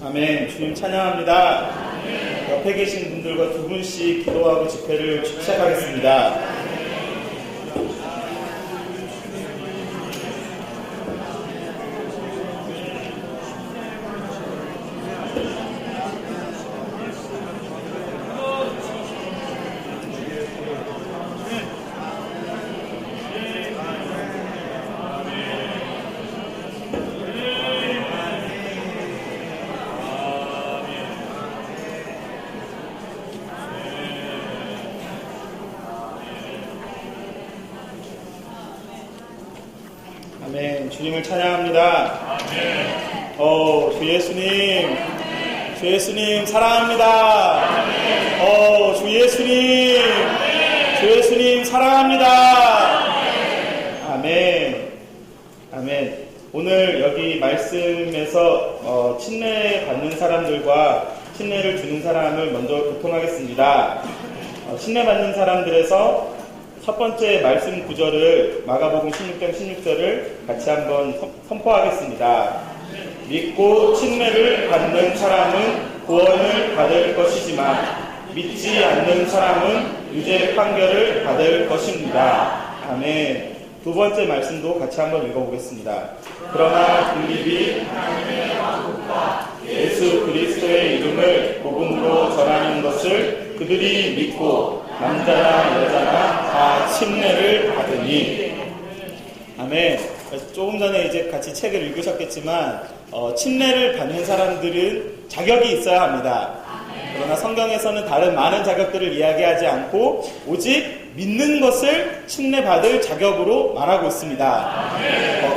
아멘. 주님 찬양합니다. 옆에 계신 분들과 두 분씩 기도하고 집회를 시작하겠습니다. 아멘. 주님을 찬양합니다. 주 예수님, 주 예수님 사랑합니다. 주 예수님, 주 예수님 사랑합니다. 아멘. 아멘. 오늘 여기 말씀에서 침례 받는 사람들과 침례를 주는 사람을 먼저 교통하겠습니다. 침례 받는 사람들에서 첫 번째 말씀 구절을 마가복음 16장 16절을 같이 한번 선포하겠습니다. 믿고 침례를 받는 사람은 구원을 받을 것이지만 믿지 않는 사람은 유죄 판결을 받을 것입니다. 아멘. 두 번째 말씀도 같이 한번 읽어보겠습니다. 그러나 빌립이 하나님의 왕국과 예수 그리스도의 이름을 복음으로 전하는 것을 그들이 믿고 남자나 여자나 다 침례를 받으니. 아멘. 조금 전에 이제 같이 책을 읽으셨겠지만 침례를 받는 사람들은 자격이 있어야 합니다. 그러나 성경에서는 다른 많은 자격들을 이야기하지 않고 오직 믿는 것을 침례받을 자격으로 말하고 있습니다.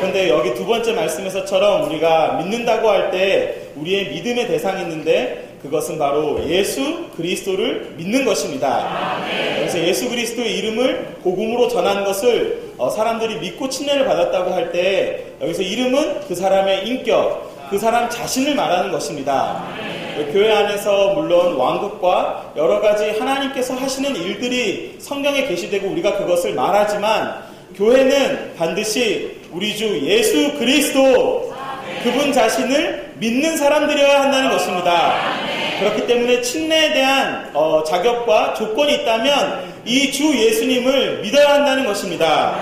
근데 여기 두 번째 말씀에서처럼 우리가 믿는다고 할 때 우리의 믿음의 대상이 있는데 그것은 바로 예수 그리스도를 믿는 것입니다. 그래서 예수 그리스도의 이름을 복음으로 전한 것을 사람들이 믿고 침례를 받았다고 할 때 여기서 이름은 그 사람의 인격, 그 사람 자신을 말하는 것입니다. 교회 안에서 물론 왕국과 여러 가지 하나님께서 하시는 일들이 성경에 게시되고 우리가 그것을 말하지만 교회는 반드시 우리 주 예수 그리스도 그분 자신을 믿는 사람들이어야 한다는 것입니다. 그렇기 때문에 침례에 대한 자격과 조건이 있다면 이 주 예수님을 믿어야 한다는 것입니다.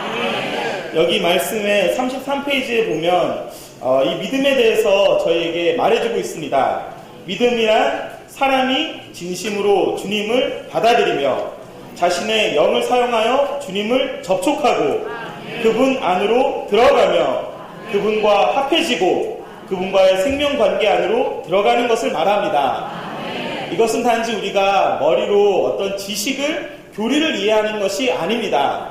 여기 말씀의 33페이지에 보면 이 믿음에 대해서 저희에게 말해주고 있습니다. 믿음이란 사람이 진심으로 주님을 받아들이며 자신의 영을 사용하여 주님을 접촉하고 그분 안으로 들어가며 그분과 합해지고 그분과의 생명관계 안으로 들어가는 것을 말합니다. 이것은 단지 우리가 머리로 어떤 지식을, 교리를 이해하는 것이 아닙니다.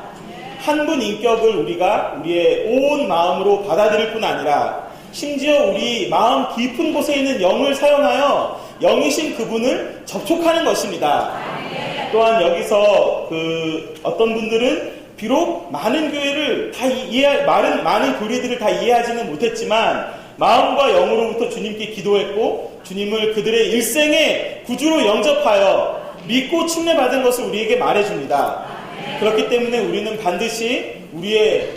한 분 인격을 우리가 우리의 온 마음으로 받아들일 뿐 아니라 심지어 우리 마음 깊은 곳에 있는 영을 사용하여 영이신 그분을 접촉하는 것입니다. 또한 여기서 어떤 분들은 비록 많은 교회를 다 많은 교리들을 다 이해하지는 못했지만 마음과 영으로부터 주님께 기도했고 주님을 그들의 일생의 구주로 영접하여 믿고 침례받은 것을 우리에게 말해줍니다. 그렇기 때문에 우리는 반드시 우리의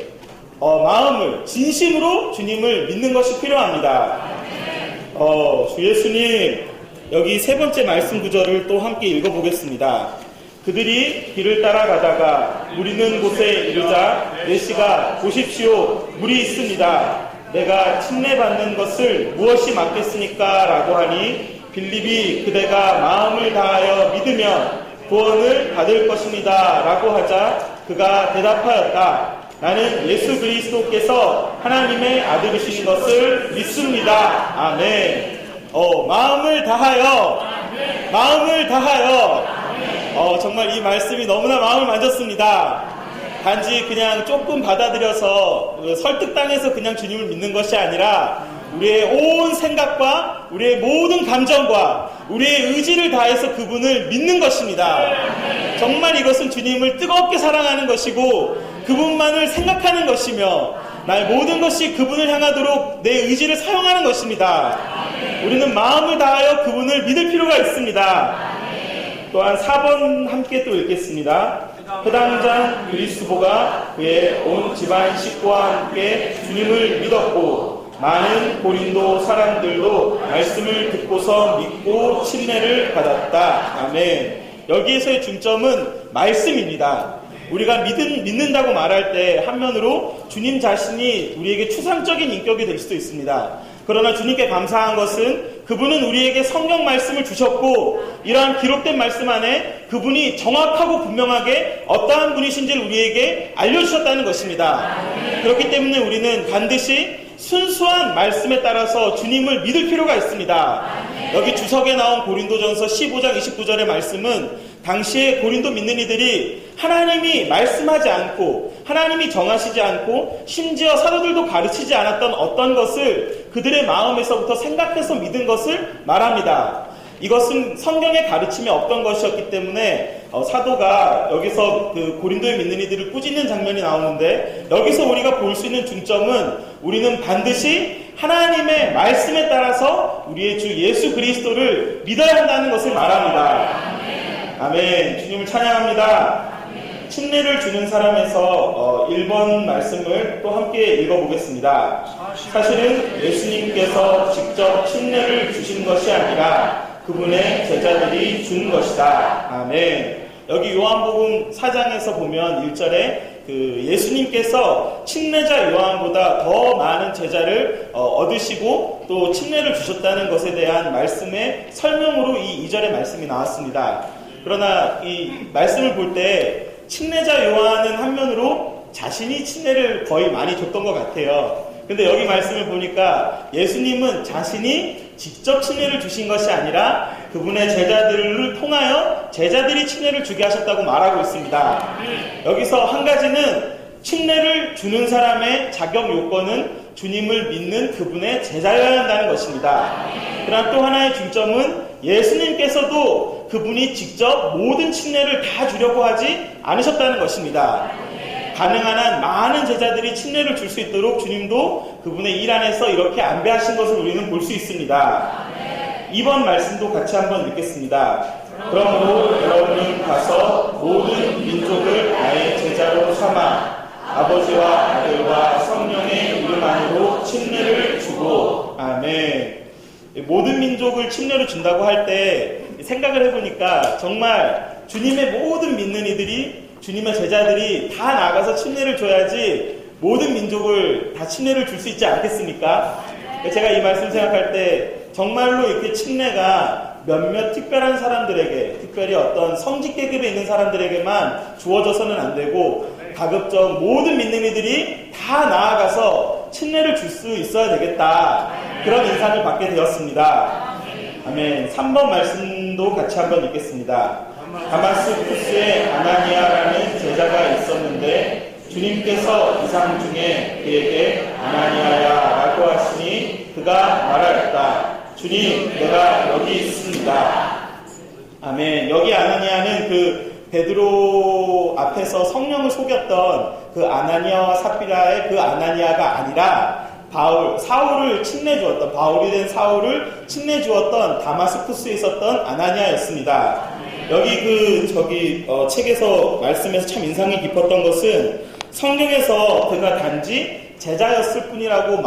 마음을 진심으로 주님을 믿는 것이 필요합니다. 주 예수님, 여기 세 번째 말씀 구절을 또 함께 읽어보겠습니다. 그들이 길을 따라가다가 물 있는 곳에 이르자 메시가 보십시오, 물이 있습니다. 내가 침례받는 것을 무엇이 맞겠습니까? 라고 하니 빌립이 그대가 마음을 다하여 믿으면 구원을 받을 것입니다. 라고 하자 그가 대답하였다. 나는 예수 그리스도께서 하나님의 아들이신 것을 믿습니다. 아멘. 마음을 다하여, 마음을 다하여. 정말 이 말씀이 너무나 마음을 만졌습니다. 단지 그냥 조금 받아들여서 설득당해서 그냥 주님을 믿는 것이 아니라 우리의 온 생각과 우리의 모든 감정과 우리의 의지를 다해서 그분을 믿는 것입니다. 정말 이것은 주님을 뜨겁게 사랑하는 것이고 그분만을 생각하는 것이며 나의 모든 것이 그분을 향하도록 내 의지를 사용하는 것입니다. 우리는 마음을 다하여 그분을 믿을 필요가 있습니다. 또한 4번 함께 또 읽겠습니다. 회당장 그리스도가 그의 온 집안 식구와 함께 주님을 믿었고 많은 고린도 사람들도 말씀을 듣고서 믿고 침례를 받았다. 아멘. 여기에서의 중점은 말씀입니다. 우리가 믿는다고 말할 때 한면으로 주님 자신이 우리에게 추상적인 인격이 될 수도 있습니다. 그러나 주님께 감사한 것은 그분은 우리에게 성경 말씀을 주셨고 이러한 기록된 말씀 안에 그분이 정확하고 분명하게 어떠한 분이신지를 우리에게 알려주셨다는 것입니다. 그렇기 때문에 우리는 반드시 순수한 말씀에 따라서 주님을 믿을 필요가 있습니다. 여기 주석에 나온 고린도전서 15장 29절의 말씀은 당시에 고린도 믿는 이들이 하나님이 말씀하지 않고 하나님이 정하시지 않고 심지어 사도들도 가르치지 않았던 어떤 것을 그들의 마음에서부터 생각해서 믿은 것을 말합니다. 이것은 성경의 가르침이 없던 것이었기 때문에 사도가 여기서 그 고린도에 믿는 이들을 꾸짖는 장면이 나오는데 여기서 우리가 볼 수 있는 중점은 우리는 반드시 하나님의 말씀에 따라서 우리의 주 예수 그리스도를 믿어야 한다는 것을 말합니다. 아멘. 주님을 찬양합니다. 침례를 주는 사람에서 1번 말씀을 또 함께 읽어보겠습니다. 사실은 예수님께서 직접 침례를 주신 것이 아니라 그분의 제자들이 준 것이다. 아멘. 여기 요한복음 4장에서 보면 1절에 예수님께서 침례자 요한보다 더 많은 제자를 얻으시고 또 침례를 주셨다는 것에 대한 말씀의 설명으로 이 2절의 말씀이 나왔습니다. 그러나 이 말씀을 볼 때 침례자 요한은 한면으로 자신이 침례를 거의 많이 줬던 것 같아요. 근데 여기 말씀을 보니까 예수님은 자신이 직접 침례를 주신 것이 아니라 그분의 제자들을 통하여 제자들이 침례를 주게 하셨다고 말하고 있습니다. 여기서 한 가지는 침례를 주는 사람의 자격 요건은 주님을 믿는 그분의 제자여야 한다는 것입니다. 그러나 또 하나의 중점은 예수님께서도 그분이 직접 모든 침례를 다 주려고 하지 않으셨다는 것입니다. 가능한 한 많은 제자들이 침례를 줄 수 있도록 주님도 그분의 일 안에서 이렇게 안배하신 것을 우리는 볼 수 있습니다. 2번 말씀도 같이 한번 읽겠습니다. 그러므로 여러분은 가서 모든 민족을 나의 제자로 삼아 아버지와 아들과 성령의 이름 안으로 침례를 주고 아멘. 모든 민족을 침례를 준다고 할 때 생각을 해보니까 정말 주님의 모든 믿는 이들이 주님의 제자들이 다 나가서 침례를 줘야지 모든 민족을 다 침례를 줄 수 있지 않겠습니까? 제가 이 말씀 생각할 때 정말로 이렇게 침례가 몇몇 특별한 사람들에게 특별히 어떤 성직 계급에 있는 사람들에게만 주어져서는 안 되고 가급적 모든 믿는 이들이 다 나아가서 침례를 줄 수 있어야 되겠다. 그런 인상을 받게 되었습니다. 아멘. 3번 말씀도 같이 한번 읽겠습니다. 다마스쿠스에 아나니아라는 제자가 있었는데 주님께서 이상 중에 그에게 아나니아야 라고 하시니 그가 말하였다. 주님, 내가 여기 있습니다. 아멘. 여기 아나니아는 베드로 앞에서 성령을 속였던 그 아나니아와 삽비라의 그 아나니아가 아니라 사울을 침례주었던, 바울이 된 사울을 침례주었던 다마스쿠스에 있었던 아나니아였습니다. 여기 책에서 말씀에서 참 인상이 깊었던 것은 성경에서 그가 단지 제자였을 뿐이라고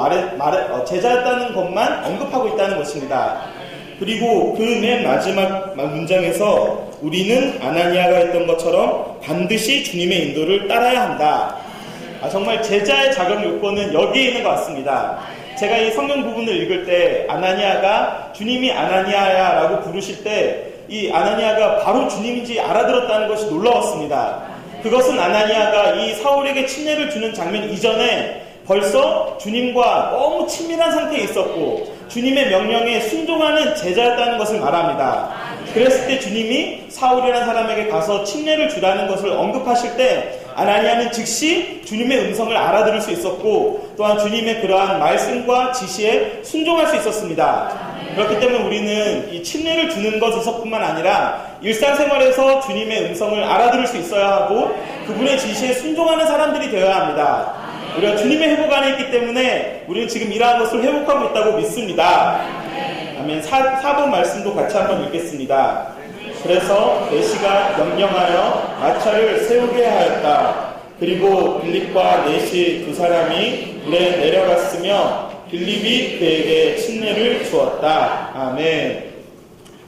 제자였다는 것만 언급하고 있다는 것입니다. 그리고 그 맨 마지막 문장에서 우리는 아나니아가 했던 것처럼 반드시 주님의 인도를 따라야 한다. 정말 제자의 자격 요건은 여기에 있는 것 같습니다. 제가 이 성경 부분을 읽을 때 아나니아가 주님이 아나니아야 라고 부르실 때 이 아나니아가 바로 주님인지 알아들었다는 것이 놀라웠습니다. 그것은 아나니아가 이 사울에게 침례를 주는 장면 이전에 벌써 주님과 너무 친밀한 상태에 있었고 주님의 명령에 순종하는 제자였다는 것을 말합니다. 그랬을 때 주님이 사울이라는 사람에게 가서 침례를 주라는 것을 언급하실 때 아나니아는 즉시 주님의 음성을 알아들을 수 있었고 또한 주님의 그러한 말씀과 지시에 순종할 수 있었습니다. 그렇기 때문에 우리는 이 침례를 주는 것에서뿐만 아니라 일상생활에서 주님의 음성을 알아들을 수 있어야 하고 그분의 지시에 순종하는 사람들이 되어야 합니다. 우리가 주님의 회복 안에 있기 때문에 우리는 지금 이러한 것을 회복하고 있다고 믿습니다. 아멘. 4번 말씀도 같이 한번 읽겠습니다. 그래서 내시가 명령하여 마차를 세우게 하였다. 그리고 빌립과 내시 두 사람이 물에 내려갔으며 빌립이 그에게 침례를 주었다. 아멘.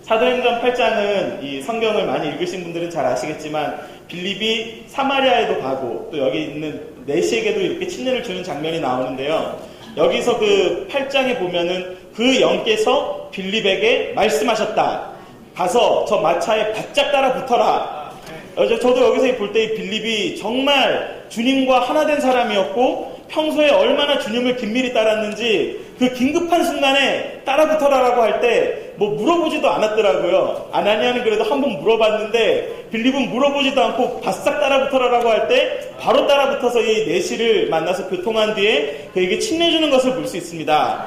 사도행전 8장은 이 성경을 많이 읽으신 분들은 잘 아시겠지만 빌립이 사마리아에도 가고 또 여기 있는 내시에게도 이렇게 침례를 주는 장면이 나오는데요. 여기서 그 8장에 보면은 그 영께서 빌립에게 말씀하셨다. 가서 저 마차에 바짝 따라 붙어라. 저도 여기서 볼 때 빌립이 정말 주님과 하나 된 사람이었고 평소에 얼마나 주님을 긴밀히 따랐는지 그 긴급한 순간에 따라붙어라라고 할 때 뭐 물어보지도 않았더라고요. 아나니아는 그래도 한번 물어봤는데 빌립은 물어보지도 않고 바싹 따라붙어라라고 할 때 바로 따라붙어서 이 내시를 만나서 교통한 뒤에 그에게 침례주는 것을 볼 수 있습니다.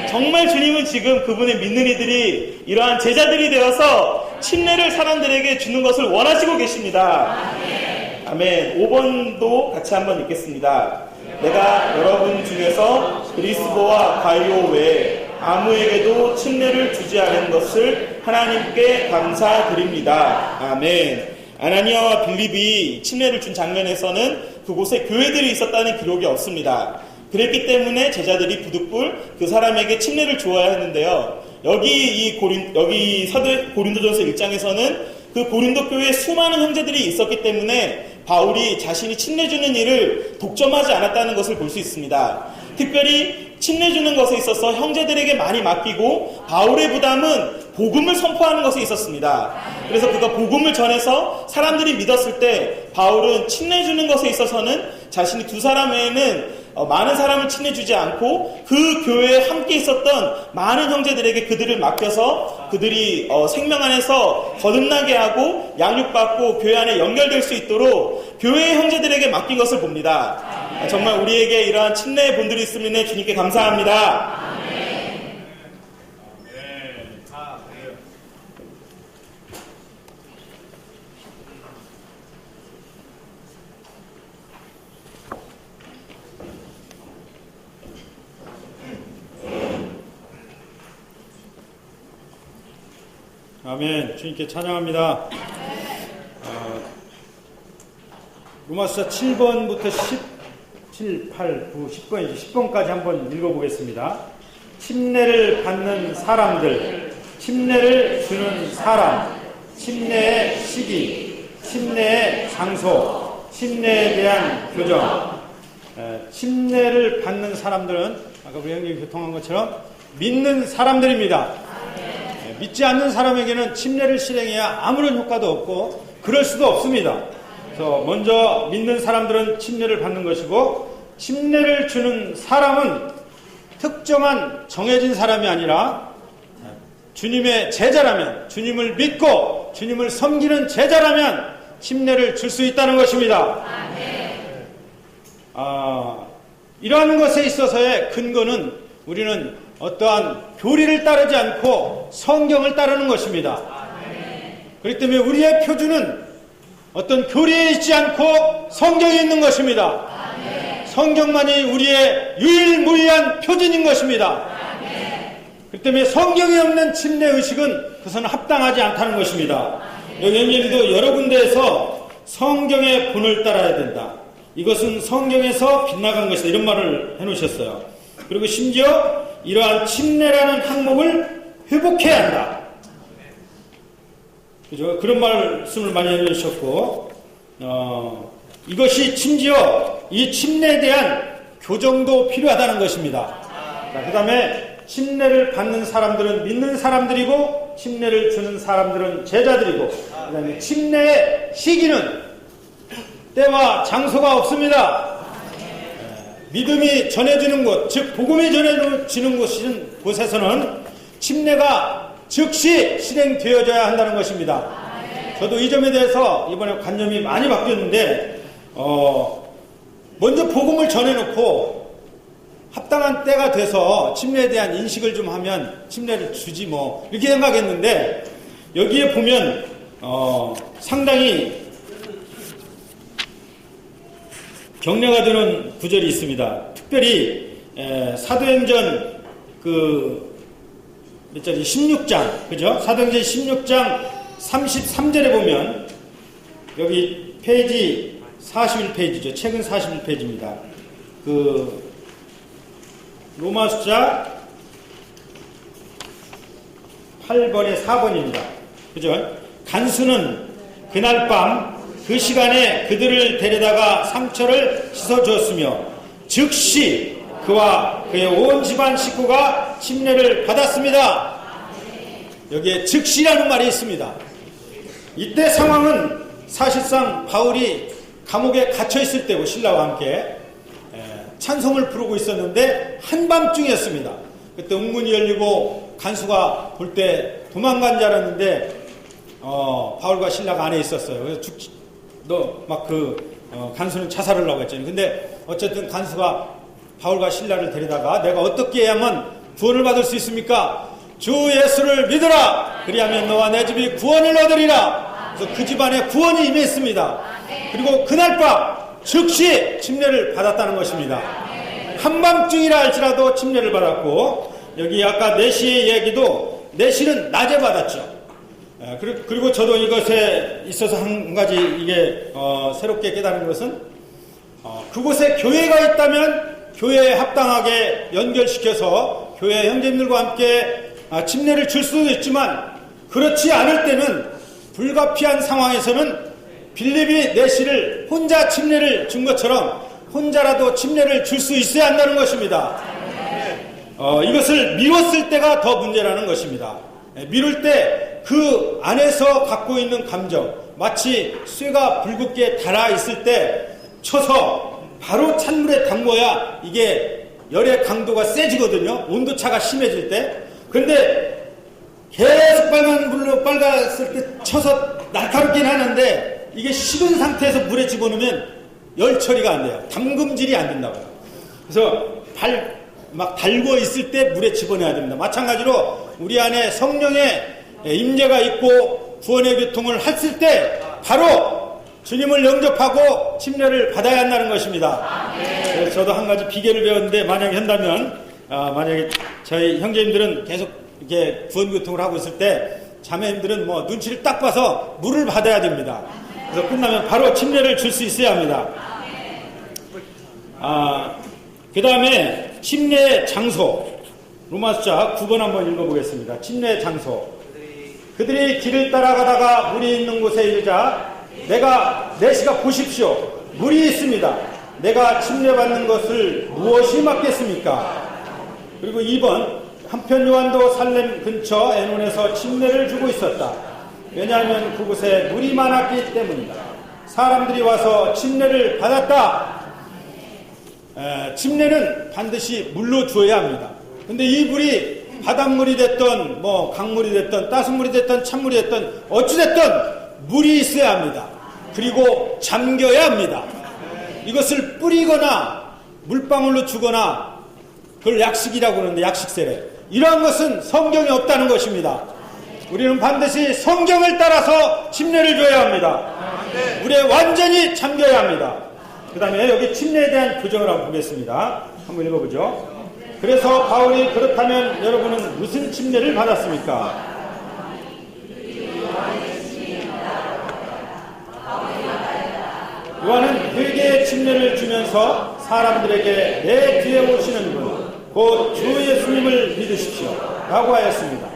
정말 주님은 지금 그분의 믿는 이들이 이러한 제자들이 되어서 침례를 사람들에게 주는 것을 원하시고 계십니다. 아멘. 5번도 같이 한번 읽겠습니다. 내가 여러분 중에서 그리스도와 가이오 외에 아무에게도 침례를 주지 않은 것을 하나님께 감사드립니다. 아멘. 아나니아와 빌립이 침례를 준 장면에서는 그곳에 교회들이 있었다는 기록이 없습니다. 그랬기 때문에 제자들이 부득불 그 사람에게 침례를 주어야 했는데요. 여기 고린도전서 1장에서는 그 고린도 교회에 수많은 형제들이 있었기 때문에 바울이 자신이 침례 주는 일을 독점하지 않았다는 것을 볼 수 있습니다. 특별히 침례 주는 것에 있어서 형제들에게 많이 맡기고 바울의 부담은 복음을 선포하는 것에 있었습니다. 그래서 그가 복음을 전해서 사람들이 믿었을 때 바울은 침례 주는 것에 있어서는 자신이 두 사람 외에는 많은 사람을 침례주지 않고 그 교회에 함께 있었던 많은 형제들에게 그들을 맡겨서 그들이 생명 안에서 거듭나게 하고 양육받고 교회 안에 연결될 수 있도록 교회의 형제들에게 맡긴 것을 봅니다. 정말 우리에게 이러한 침례의 본들이 있음에 주님께 감사합니다. 아멘. 주님께 찬양합니다. 로마서 7번부터 17, 8, 9, 10번, 10번까지 한번 읽어보겠습니다. 침례를 받는 사람들, 침례를 주는 사람, 침례의 시기, 침례의 장소, 침례에 대한 교정. 침례를 받는 사람들은 아까 우리 형님이 교통한 것처럼 믿는 사람들입니다. 믿지 않는 사람에게는 침례를 실행해야 아무런 효과도 없고 그럴 수도 없습니다. 그래서 먼저 믿는 사람들은 침례를 받는 것이고 침례를 주는 사람은 특정한 정해진 사람이 아니라 주님의 제자라면, 주님을 믿고 주님을 섬기는 제자라면 침례를 줄 수 있다는 것입니다. 이러한 것에 있어서의 근거는 우리는 어떠한 교리를 따르지 않고 성경을 따르는 것입니다. 그렇기 때문에 우리의 표준은 어떤 교리에 있지 않고 성경에 있는 것입니다. 성경만이 우리의 유일무이한 표준인 것입니다. 그렇기 때문에 성경에 없는 침례 의식은 그것은 합당하지 않다는 것입니다. 여기도 여러 군데에서 성경의 본을 따라야 된다. 이것은 성경에서 빗나간 것이다. 이런 말을 해놓으셨어요. 그리고 심지어 이러한 침례라는 항목을 회복해야 한다. 그죠? 그런 말씀을 많이 해주셨고, 이것이 심지어 이 침례에 대한 교정도 필요하다는 것입니다. 그 다음에 침례를 받는 사람들은 믿는 사람들이고, 침례를 주는 사람들은 제자들이고, 그 다음에 침례의 시기는 때와 장소가 없습니다. 믿음이 전해지는 곳, 즉 복음이 전해지는 곳에서는 침례가 즉시 실행되어져야 한다는 것입니다. 저도 이 점에 대해서 이번에 관념이 많이 바뀌었는데 먼저 복음을 전해놓고 합당한 때가 돼서 침례에 대한 인식을 좀 하면 침례를 주지 뭐 이렇게 생각했는데 여기에 보면 상당히 격려가 되는 구절이 있습니다. 특별히 사도행전 몇 자리 16장 그죠? 사도행전 16장 33절에 보면 여기 페이지 41페이지죠. 책은 41페이지입니다. 로마 숫자 8번에 4번입니다. 그죠? 간수는 그날 밤 그 시간에 그들을 데려다가 상처를 씻어주었으며 즉시 그와 그의 온 집안 식구가 침례를 받았습니다. 여기에 즉시라는 말이 있습니다. 이때 상황은 사실상 바울이 감옥에 갇혀 있을 때고 신라와 함께 찬송을 부르고 있었는데 한밤중이었습니다. 그때 웅문이 열리고 간수가 볼 때 도망간 줄 알았는데 바울과 신라가 안에 있었어요. 그래서 간수는 자살을 하려고 했잖아요. 근데 어쨌든 간수가 바울과 신라를 데리다가 내가 어떻게 해야만 구원을 받을 수 있습니까? 주 예수를 믿으라. 그리하면 너와 내 집이 구원을 얻으리라. 그래서 그 집안에 구원이 임했습니다. 그리고 그날 밤 즉시 침례를 받았다는 것입니다. 한밤중이라 할지라도 침례를 받았고, 여기 아까 내시의 이야기도 내시는 낮에 받았죠. 그리고 저도 이것에 있어서 한 가지 이게 새롭게 깨달은 것은 그곳에 교회가 있다면 교회에 합당하게 연결시켜서 교회 형제님들과 함께 침례를 줄 수도 있지만, 그렇지 않을 때는 불가피한 상황에서는 빌립이 내시를 혼자 침례를 준 것처럼 혼자라도 침례를 줄 수 있어야 한다는 것입니다. 이것을 미뤘을 때가 더 문제라는 것입니다. 미룰 때 그 안에서 갖고 있는 감정, 마치 쇠가 불붙게 달아 있을 때 쳐서 바로 찬물에 담궈야 이게 열의 강도가 세지거든요. 온도차가 심해질 때. 그런데 계속 빨간 불로 빨갔을 때 쳐서 날카롭긴 하는데 이게 식은 상태에서 물에 집어넣으면 열 처리가 안 돼요. 담금질이 안 된다고요. 그래서 막 달궈 있을 때 물에 집어넣어야 됩니다. 마찬가지로 우리 안에 성령의 임재가 있고 구원의 교통을 했을 때 바로 주님을 영접하고 침례를 받아야 한다는 것입니다. 그래서 저도 한 가지 비결을 배웠는데, 만약에 한다면 만약에 저희 형제님들은 계속 이렇게 구원 교통을 하고 있을 때 자매님들은 눈치를 딱 봐서 물을 받아야 됩니다. 그래서 끝나면 바로 침례를 줄 수 있어야 합니다. 그 다음에 침례 장소, 로마 숫자 9번 한번 읽어보겠습니다. 침례 장소. 그들이 길을 따라가다가 물이 있는 곳에 이르자 내시가 보십시오. 물이 있습니다. 내가 침례받는 것을 무엇이 맞겠습니까? 그리고 2번, 한편 요한도 살렘 근처 에논에서 침례를 주고 있었다. 왜냐하면 그곳에 물이 많았기 때문이다. 사람들이 와서 침례를 받았다. 침례는 반드시 물로 주어야 합니다. 근데 이 물이 바닷물이 됐던 강물이 됐던 따순물이 됐던 찬물이 됐던 어찌됐든 물이 있어야 합니다. 그리고 잠겨야 합니다. 이것을 뿌리거나 물방울로 주거나 그걸 약식이라고 그러는데, 약식세례, 이러한 것은 성경에 없다는 것입니다. 우리는 반드시 성경을 따라서 침례를 줘야 합니다. 물에 완전히 잠겨야 합니다. 그 다음에 여기 침례에 대한 규정을 한번 보겠습니다. 한번 읽어보죠. 그래서 바울이 그렇다면 여러분은 무슨 침례를 받았습니까? 요한은 회개의 침례를 주면서 사람들에게 내 뒤에 오시는 분, 곧 주 예수님을 믿으십시오 라고 하였습니다.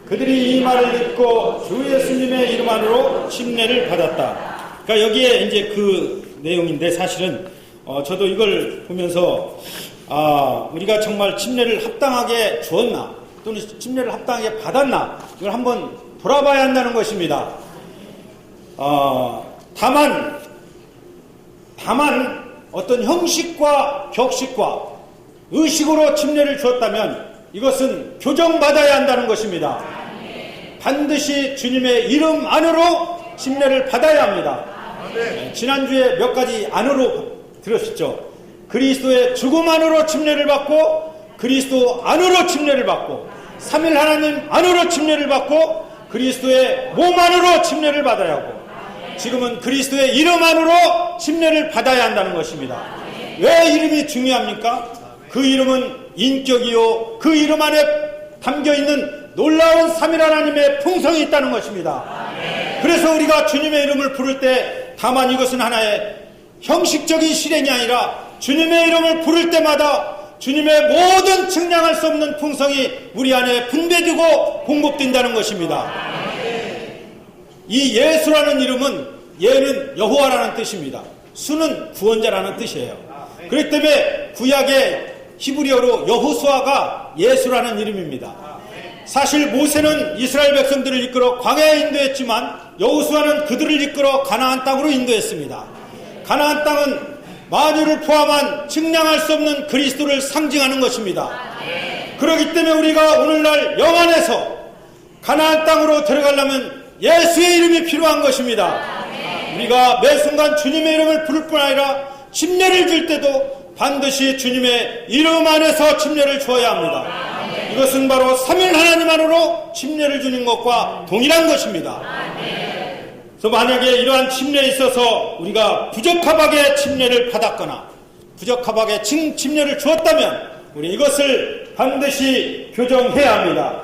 그들이 이 말을 듣고 주 예수님의 이름 안으로 침례를 받았다. 그러니까 여기에 이제 그 내용인데, 사실은 저도 이걸 보면서 우리가 정말 침례를 합당하게 주었나, 또는 침례를 합당하게 받았나, 이걸 한번 돌아봐야 한다는 것입니다. 다만 어떤 형식과 격식과 의식으로 침례를 주었다면 이것은 교정받아야 한다는 것입니다. 반드시 주님의 이름 안으로 침례를 받아야 합니다. 지난주에 몇 가지 안으로 들었었죠. 그리스도의 죽음 안으로 침례를 받고, 그리스도 안으로 침례를 받고, 삼일 하나님 안으로 침례를 받고, 그리스도의 몸 안으로 침례를 받아야 하고, 지금은 그리스도의 이름 안으로 침례를 받아야 한다는 것입니다. 왜 이름이 중요합니까? 그 이름은 인격이요, 그 이름 안에 담겨있는 놀라운 삼일 하나님의 풍성이 있다는 것입니다. 그래서 우리가 주님의 이름을 부를 때 다만 이것은 하나의 형식적인 실행이 아니라 주님의 이름을 부를 때마다 주님의 모든 측량할 수 없는 풍성이 우리 안에 분배되고 공급된다는 것입니다. 이 예수라는 이름은 예는 여호와라는 뜻입니다. 수는 구원자라는 뜻이에요. 그렇기 때문에 구약의 히브리어로 여호수아가 예수라는 이름입니다. 사실 모세는 이스라엘 백성들을 이끌어 광야에 인도했지만 여호수아는 그들을 이끌어 가나안 땅으로 인도했습니다. 가나안 땅은 만유를 포함한 측량할 수 없는 그리스도를 상징하는 것입니다. 그렇기 때문에 우리가 오늘날 영 안에서 가나안 땅으로 들어가려면 예수의 이름이 필요한 것입니다. 우리가 매 순간 주님의 이름을 부를 뿐 아니라 침례를 줄 때도 반드시 주님의 이름 안에서 침례를 주어야 합니다. 이것은 바로 삼위일 하나님 안으로 침례를 주는 것과 동일한 것입니다. 그래서 만약에 이러한 침례에 있어서 우리가 부적합하게 침례를 받았거나 부적합하게 침례를 주었다면 우리 이것을 반드시 교정해야 합니다.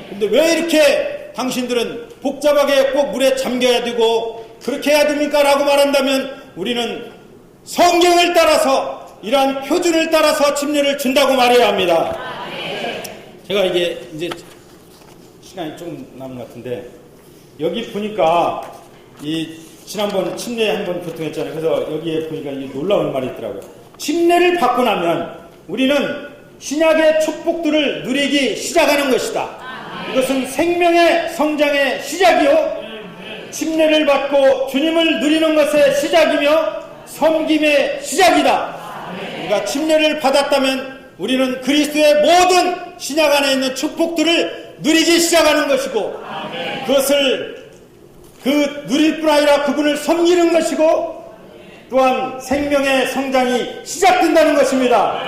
근데 왜 이렇게 당신들은 복잡하게 꼭 물에 잠겨야 되고 그렇게 해야 됩니까? 라고 말한다면 우리는 성경을 따라서 이러한 표준을 따라서 침례를 준다고 말해야 합니다. 제가 이게 이제 시간이 좀 남은 것 같은데 여기 보니까 이 지난번 침례 한번 교통했잖아요. 그래서 여기에 보니까 이 놀라운 말이 있더라고요. 침례를 받고 나면 우리는 신약의 축복들을 누리기 시작하는 것이다. 이것은 생명의 성장의 시작이요 침례를 받고 주님을 누리는 것의 시작이며 섬김의 시작이다. 우리가 침례를 받았다면 우리는 그리스도의 모든 신약 안에 있는 축복들을 누리기 시작하는 것이고 그것을 누릴 뿐 아니라 그분을 섬기는 것이고 또한 생명의 성장이 시작된다는 것입니다.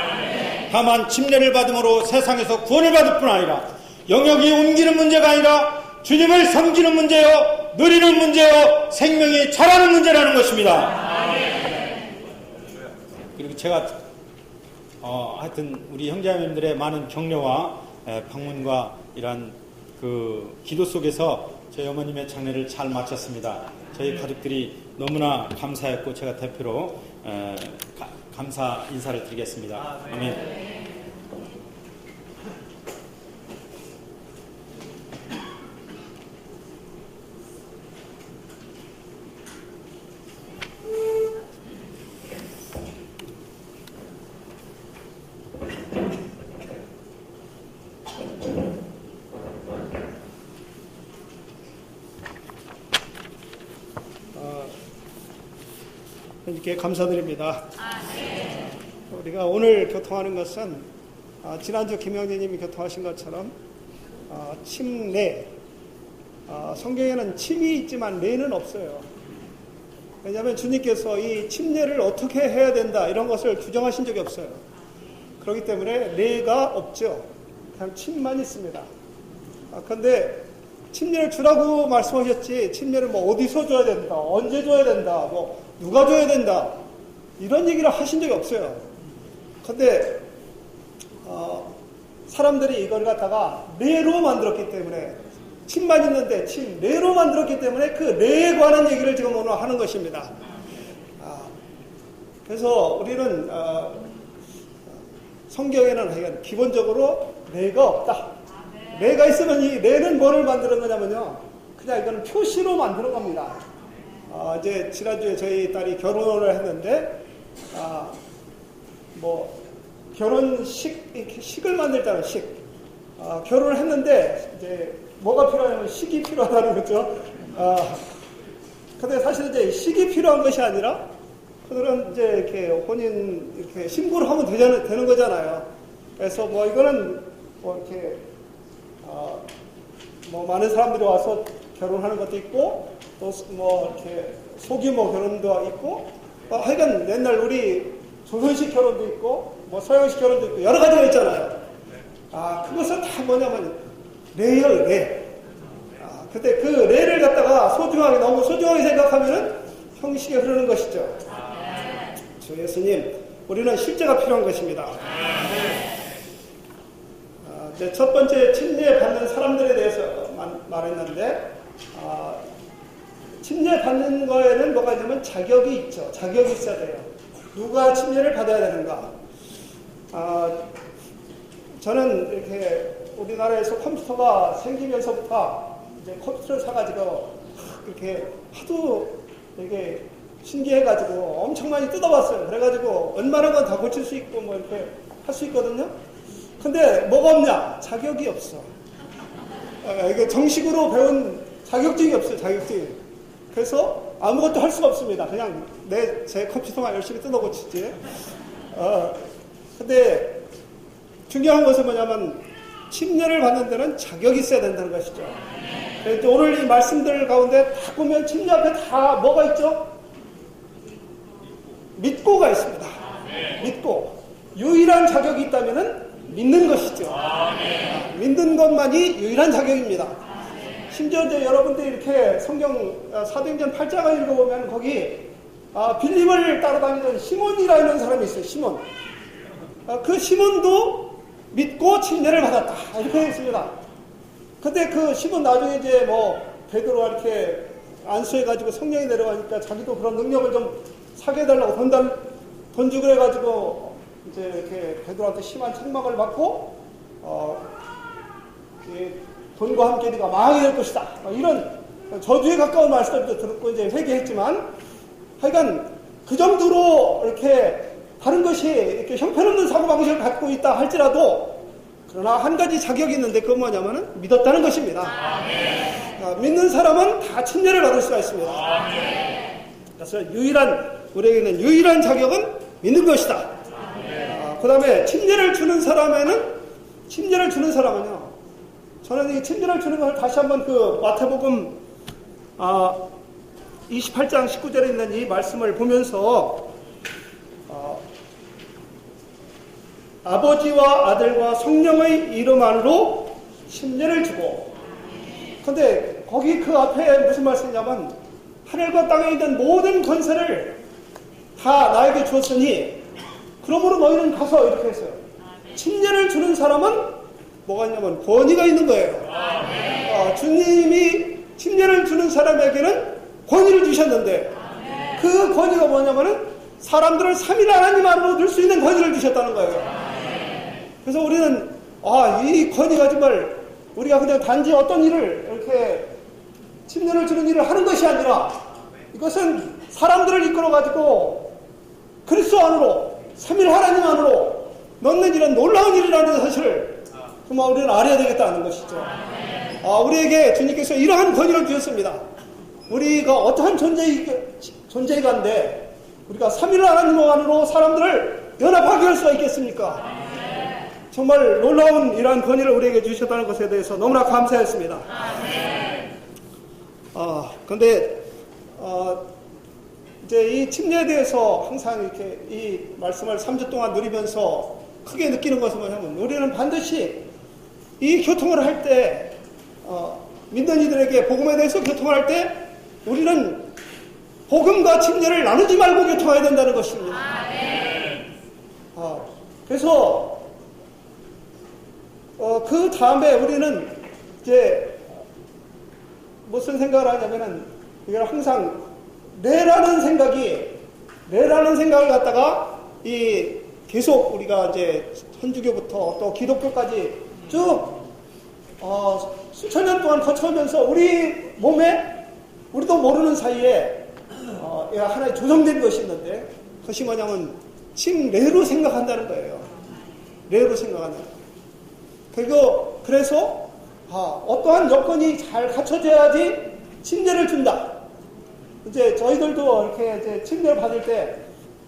다만 침례를 받음으로 세상에서 구원을 받을 뿐 아니라 영역이 옮기는 문제가 아니라 주님을 섬기는 문제요 누리는 문제요 생명이 자라는 문제라는 것입니다. 그리고 제가 하여튼 우리 형제자매님들의 많은 격려와 방문과 이러한 그 기도 속에서 저희 어머님의 장례를 잘 마쳤습니다. 저희 가족들이 너무나 감사했고 제가 대표로 감사 인사를 드리겠습니다. 아멘. 이렇게 감사드립니다. 우리가 오늘 교통하는 것은 지난주 김영재님이 교통하신 것처럼 침례. 성경에는 침이 있지만례는 없어요. 왜냐하면 주님께서 이 침례를 어떻게 해야 된다 이런 것을 규정하신 적이 없어요. 그렇기 때문에례가 없죠. 그냥 침만 있습니다. 그런데 침례를 주라고 말씀하셨지 침례를 뭐 어디서 줘야 된다, 언제 줘야 된다, 뭐 누가 줘야 된다 이런 얘기를 하신 적이 없어요. 그런데 사람들이 이걸 갖다가 례로 만들었기 때문에 침만 있는데 례로 만들었기 때문에 그 례에 관한 얘기를 지금 오늘 하는 것입니다. 그래서 우리는 성경에는 기본적으로 례가 없다. 례가 있으면 이 례는 뭐를 만드는 거냐면요. 그냥 이거는 표시로 만드는 겁니다. 이제 지난주에 저희 딸이 결혼을 했는데, 식을 만들자는 식. 결혼을 했는데, 이제 뭐가 필요하냐면 식이 필요하다는 거죠. 근데 사실 이제 식이 필요한 것이 아니라, 그들은 이제 이렇게 혼인, 이렇게 신고를 하면 되는 거잖아요. 그래서 뭐 이거는 뭐 이렇게, 뭐 많은 사람들이 와서 결혼하는 것도 있고 또 뭐 이렇게 소규모 결혼도 있고 하여간 옛날 우리 조선식 결혼도 있고 뭐 서양식 결혼도 있고 여러 가지가 있잖아요. 그것은 다 뭐냐면 례예요, 례. 근데 그 례를 갖다가 너무 소중하게 생각하면은 형식에 흐르는 것이죠. 주 예수님, 우리는 실제가 필요한 것입니다. 첫 번째 침례 받는 사람들에 대해서 말했는데 침례 받는 거에는 뭐가 있냐면 자격이 있죠. 자격이 있어야 돼요. 누가 침례를 받아야 되는가? 저는 이렇게 우리나라에서 컴퓨터가 생기면서부터 이제 컴퓨터를 사가지고 이렇게 하도 이게 신기해가지고 엄청 많이 뜯어봤어요. 그래가지고 얼마나 건 다 고칠 수 있고 뭐 이렇게 할 수 있거든요. 근데 뭐가 없냐? 자격이 없어. 이게 정식으로 배운 자격증이 없어요. 자격증이. 그래서 아무것도 할 수가 없습니다. 그냥 제 컴퓨터만 열심히 뜯어 고치지. 근데 중요한 것은 뭐냐면 침례를 받는 데는 자격이 있어야 된다는 것이죠. 그래서 오늘 이 말씀들 가운데 다 보면 침례 앞에 다 뭐가 있죠? 믿고가 있습니다. 믿고. 유일한 자격이 있다면은 믿는 것이죠. 믿는 것만이 유일한 자격입니다. 심지어 이제 여러분들이 이렇게 성경 사도행전 8장을 읽어보면 거기 빌립을 따라다니던 시몬이라는 사람이 있어요. 시몬. 그 시몬도 믿고 침례를 받았다. 이렇게 되어 있습니다. 근데 그 시몬 나중에 이제 뭐 베드로가 이렇게 안수해가지고 성령이 내려가니까 자기도 그런 능력을 좀 사게 해달라고 돈 주고 해가지고 이제 이렇게 베드로한테 심한 책망을 받고 돈과 함께 네가 망하게 될 것이다. 이런 저주에 가까운 말씀도 들었고 이제 회개했지만 하여간 그 정도로 이렇게 다른 것이 이렇게 형편없는 사고방식을 갖고 있다 할지라도 그러나 한 가지 자격이 있는데 그건 뭐냐면은 믿었다는 것입니다. 믿는 사람은 다 침례를 받을 수가 있습니다. 그래서 우리에게는 유일한 자격은 믿는 것이다. 그 다음에 침례를 주는 사람은요, 저는 이 침례를 주는 것을 다시 한번 그 마태복음 28장 19절에 있는 이 말씀을 보면서 아버지와 아들과 성령의 이름 안으로 침례를 주고, 근데 거기 그 앞에 무슨 말씀이냐면 하늘과 땅에 있는 모든 권세를 다 나에게 주었으니 그러므로 너희는 가서 이렇게 했어요. 침례를 주는 사람은 뭐가 있냐면 권위가 있는 거예요. 주님이 침례를 주는 사람에게는 권위를 주셨는데 그 권위가 뭐냐면은 사람들을 삼위 하나님 안으로 넣을 수 있는 권위를 주셨다는 거예요. 그래서 우리는 이 권위가 정말 우리가 그냥 단지 어떤 일을 이렇게 침례를 주는 일을 하는 것이 아니라 이것은 사람들을 이끌어가지고 그리스도 안으로 삼위일 하나님 안으로 넣는 이런 놀라운 일이라는 사실을 정말 우리는 알아야 되겠다는 것이죠. 우리에게 주님께서 이러한 권위를 주셨습니다. 우리가 어떠한 존재가인데 우리가 삼위일 하나님 안으로 사람들을 연합하게 할 수가 있겠습니까? 정말 놀라운 이러한 권위를 우리에게 주셨다는 것에 대해서 너무나 감사했습니다. 근데 이제 이 침례에 대해서 항상 이렇게 이 말씀을 3주 동안 누리면서 크게 느끼는 것은 뭐냐면 우리는 반드시 이 교통을 할 때 믿는 이들에게 복음에 대해서 교통을 할 때 우리는 복음과 침례를 나누지 말고 교통해야 된다는 것입니다. 그래서 그 다음에 우리는 이제 무슨 생각을 하냐면은 이걸 항상 내라는 생각을 갖다가 계속 우리가 이제 천주교부터 또 기독교까지 쭉 수천 년 동안 거쳐오면서 우리 몸에 우리도 모르는 사이에 하나의 조정된 것이 있는데 그것이 뭐냐면 침례로 생각한다는 거예요.례로 생각한다. 그래서 어떠한 여건이 잘 갖춰져야지 침례를 준다. 이제 저희들도 이렇게 이제 침례를 받을 때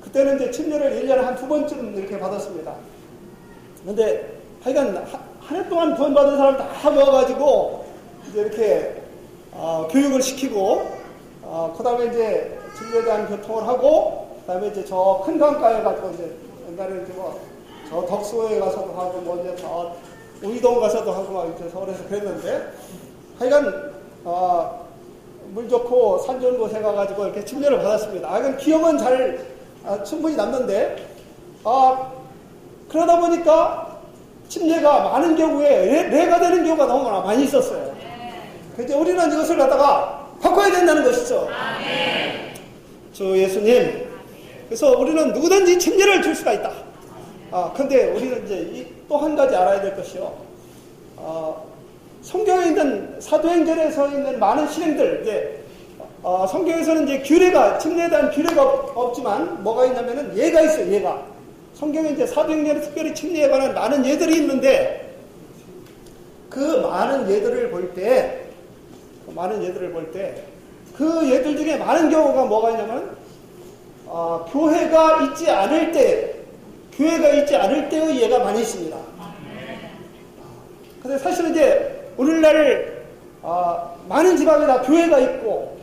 그때는 이제 침례를 1년에 한 2번쯤 이렇게 받았습니다. 근데 하여간 한 해 동안 구원 받은 사람 다 모아가지고 이제 이렇게 교육을 시키고 그 다음에 이제 침례에 대한 교통을 하고 그 다음에 이제 저 큰 강가에 가서 이제 옛날에 이제 저 덕수호에 가서도 하고 뭐 이제 저 우이동 가서도 하고 막 이제 서울에서 그랬는데 하여간 물 좋고 산 좋은 곳에 가가지고 이렇게 침례를 받았습니다. 하여간 기억은 잘 충분히 남는데 그러다 보니까 침례가 많은 경우에 레가 되는 경우가 너무 많이 있었어요. 그래서 우리는 이것을 갖다가 바꿔야 된다는 것이죠. 주 예수님. 그래서 우리는 누구든지 침례를 줄 수가 있다. 근데 우리는 이제 또 한 가지 알아야 될 것이요. 성경에 있는 사도행전에서 있는 많은 실행들, 이제, 성경에서는 이제 침례에 대한 규례가 없지만 뭐가 있냐면은 예가 있어요, 예가. 성경에 이제 사도행전에 특별히 침례에 관한 많은 예들이 있는데 그 많은 예들을 볼 때, 그 예들 중에 많은 경우가 뭐가 있냐면, 교회가 있지 않을 때의 예가 많이 있습니다. 근데 사실은 이제 오늘날 많은 지방에 다 교회가 있고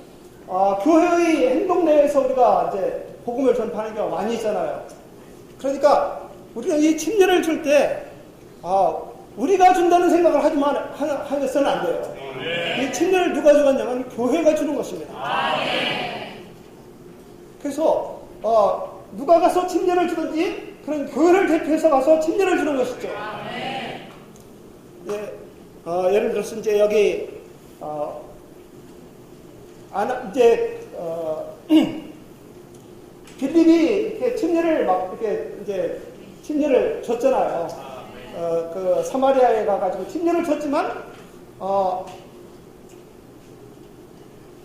교회의 행동 내에서 우리가 이제 복음을 전파하는 경우가 많이 있잖아요. 그러니까 우리는 이 침례를 줄 때 우리가 준다는 생각을 하면서는 안 돼요. 이 침례를 누가 주었냐면 교회가 주는 것입니다. 그래서 누가 가서 침례를 주든지 그런 교회를 대표해서 가서 침례를 주는 것이죠. 예, 예를 들어서 이제 여기 빌립이 이렇게 침례를 침례를 줬잖아요. 그 사마리아에 가가지고 침례를 줬지만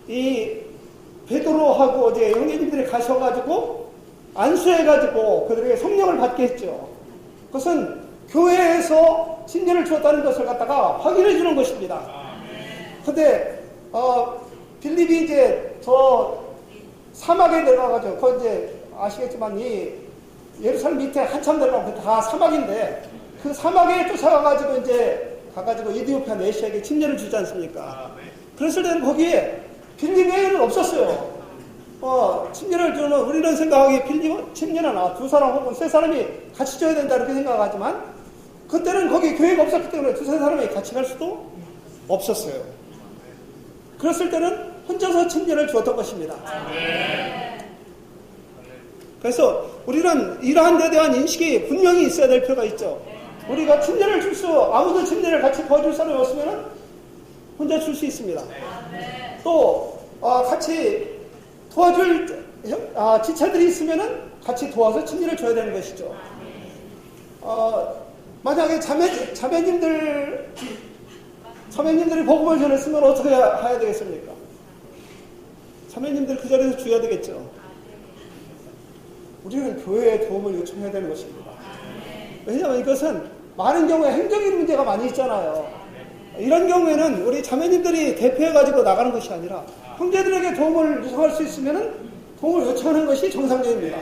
이 베드로하고 이제 형제님들이 가셔가지고 안수해가지고 그들에게 성령을 받게 했죠. 그것은 교회에서 침례를 주었다는 것을 갖다가 확인해 주는 것입니다. 근데 빌립이 이제 저 사막에 내려가가지고, 그 이제 아시겠지만 이 예루살렘 밑에 한참 내려가면 다 사막인데 그 사막에 쫓아가가지고 이제 가가지고 이디오피아 메시아에게 침례를 주지 않습니까? 그랬을 때는 거기에 빌립에는 없었어요. 침례를 주는, 우리는 생각하기에 빌립은 침례는 두 사람 혹은 세 사람이 같이 줘야 된다 이렇게 생각하지만 그때는 거기 교회가 없었기 때문에 두세 사람이 같이 갈 수도 없었어요. 그랬을 때는 혼자서 침례를 주었던 것입니다. 그래서 우리는 이러한 데 대한 인식이 분명히 있어야 될 필요가 있죠. 우리가 침례를 아무도 침례를 같이 도와줄 사람이 없으면 혼자 줄 수 있습니다. 또 같이 도와줄 지체들이 있으면 같이 도와서 침례를 줘야 되는 것이죠. 만약에 자매님들이 복음을 전했으면 어떻게 해야 되겠습니까? 자매님들 그 자리에서 줘야 되겠죠. 우리는 교회의 도움을 요청해야 되는 것입니다. 왜냐하면 이것은 많은 경우에 행정인 문제가 많이 있잖아요. 이런 경우에는 우리 자매님들이 대표해가지고 나가는 것이 아니라 형제들에게 도움을 요청할 수 있으면 도움을 요청하는 것이 정상적입니다.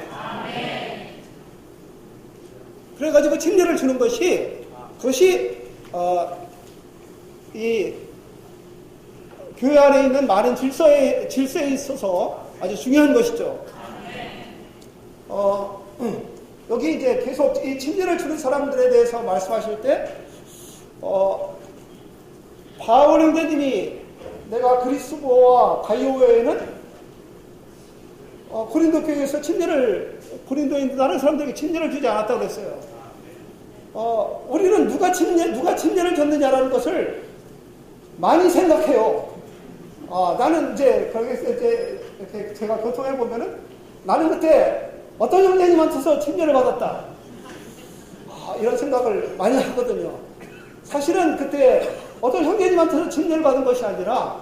그래가지고 침례를 주는 그것이 이 교회 안에 있는 많은 질서에 있어서 아주 중요한 것이죠. 여기 이제 계속 이 침례를 주는 사람들에 대해서 말씀하실 때, 바울 형제님이 내가 그리스도와 가이오에는 고린도 교회에서 고린도인 다른 사람들에게 침례를 주지 않았다고 그랬어요. 우리는 누가 침례를 줬느냐라는 것을 많이 생각해요. 나는 이제 이렇게 제가 교통해 보면은 나는 그때 어떤 형제님한테서 침례를 받았다. 이런 생각을 많이 하거든요. 사실은 그때 어떤 형제님한테서 침례를 받은 것이 아니라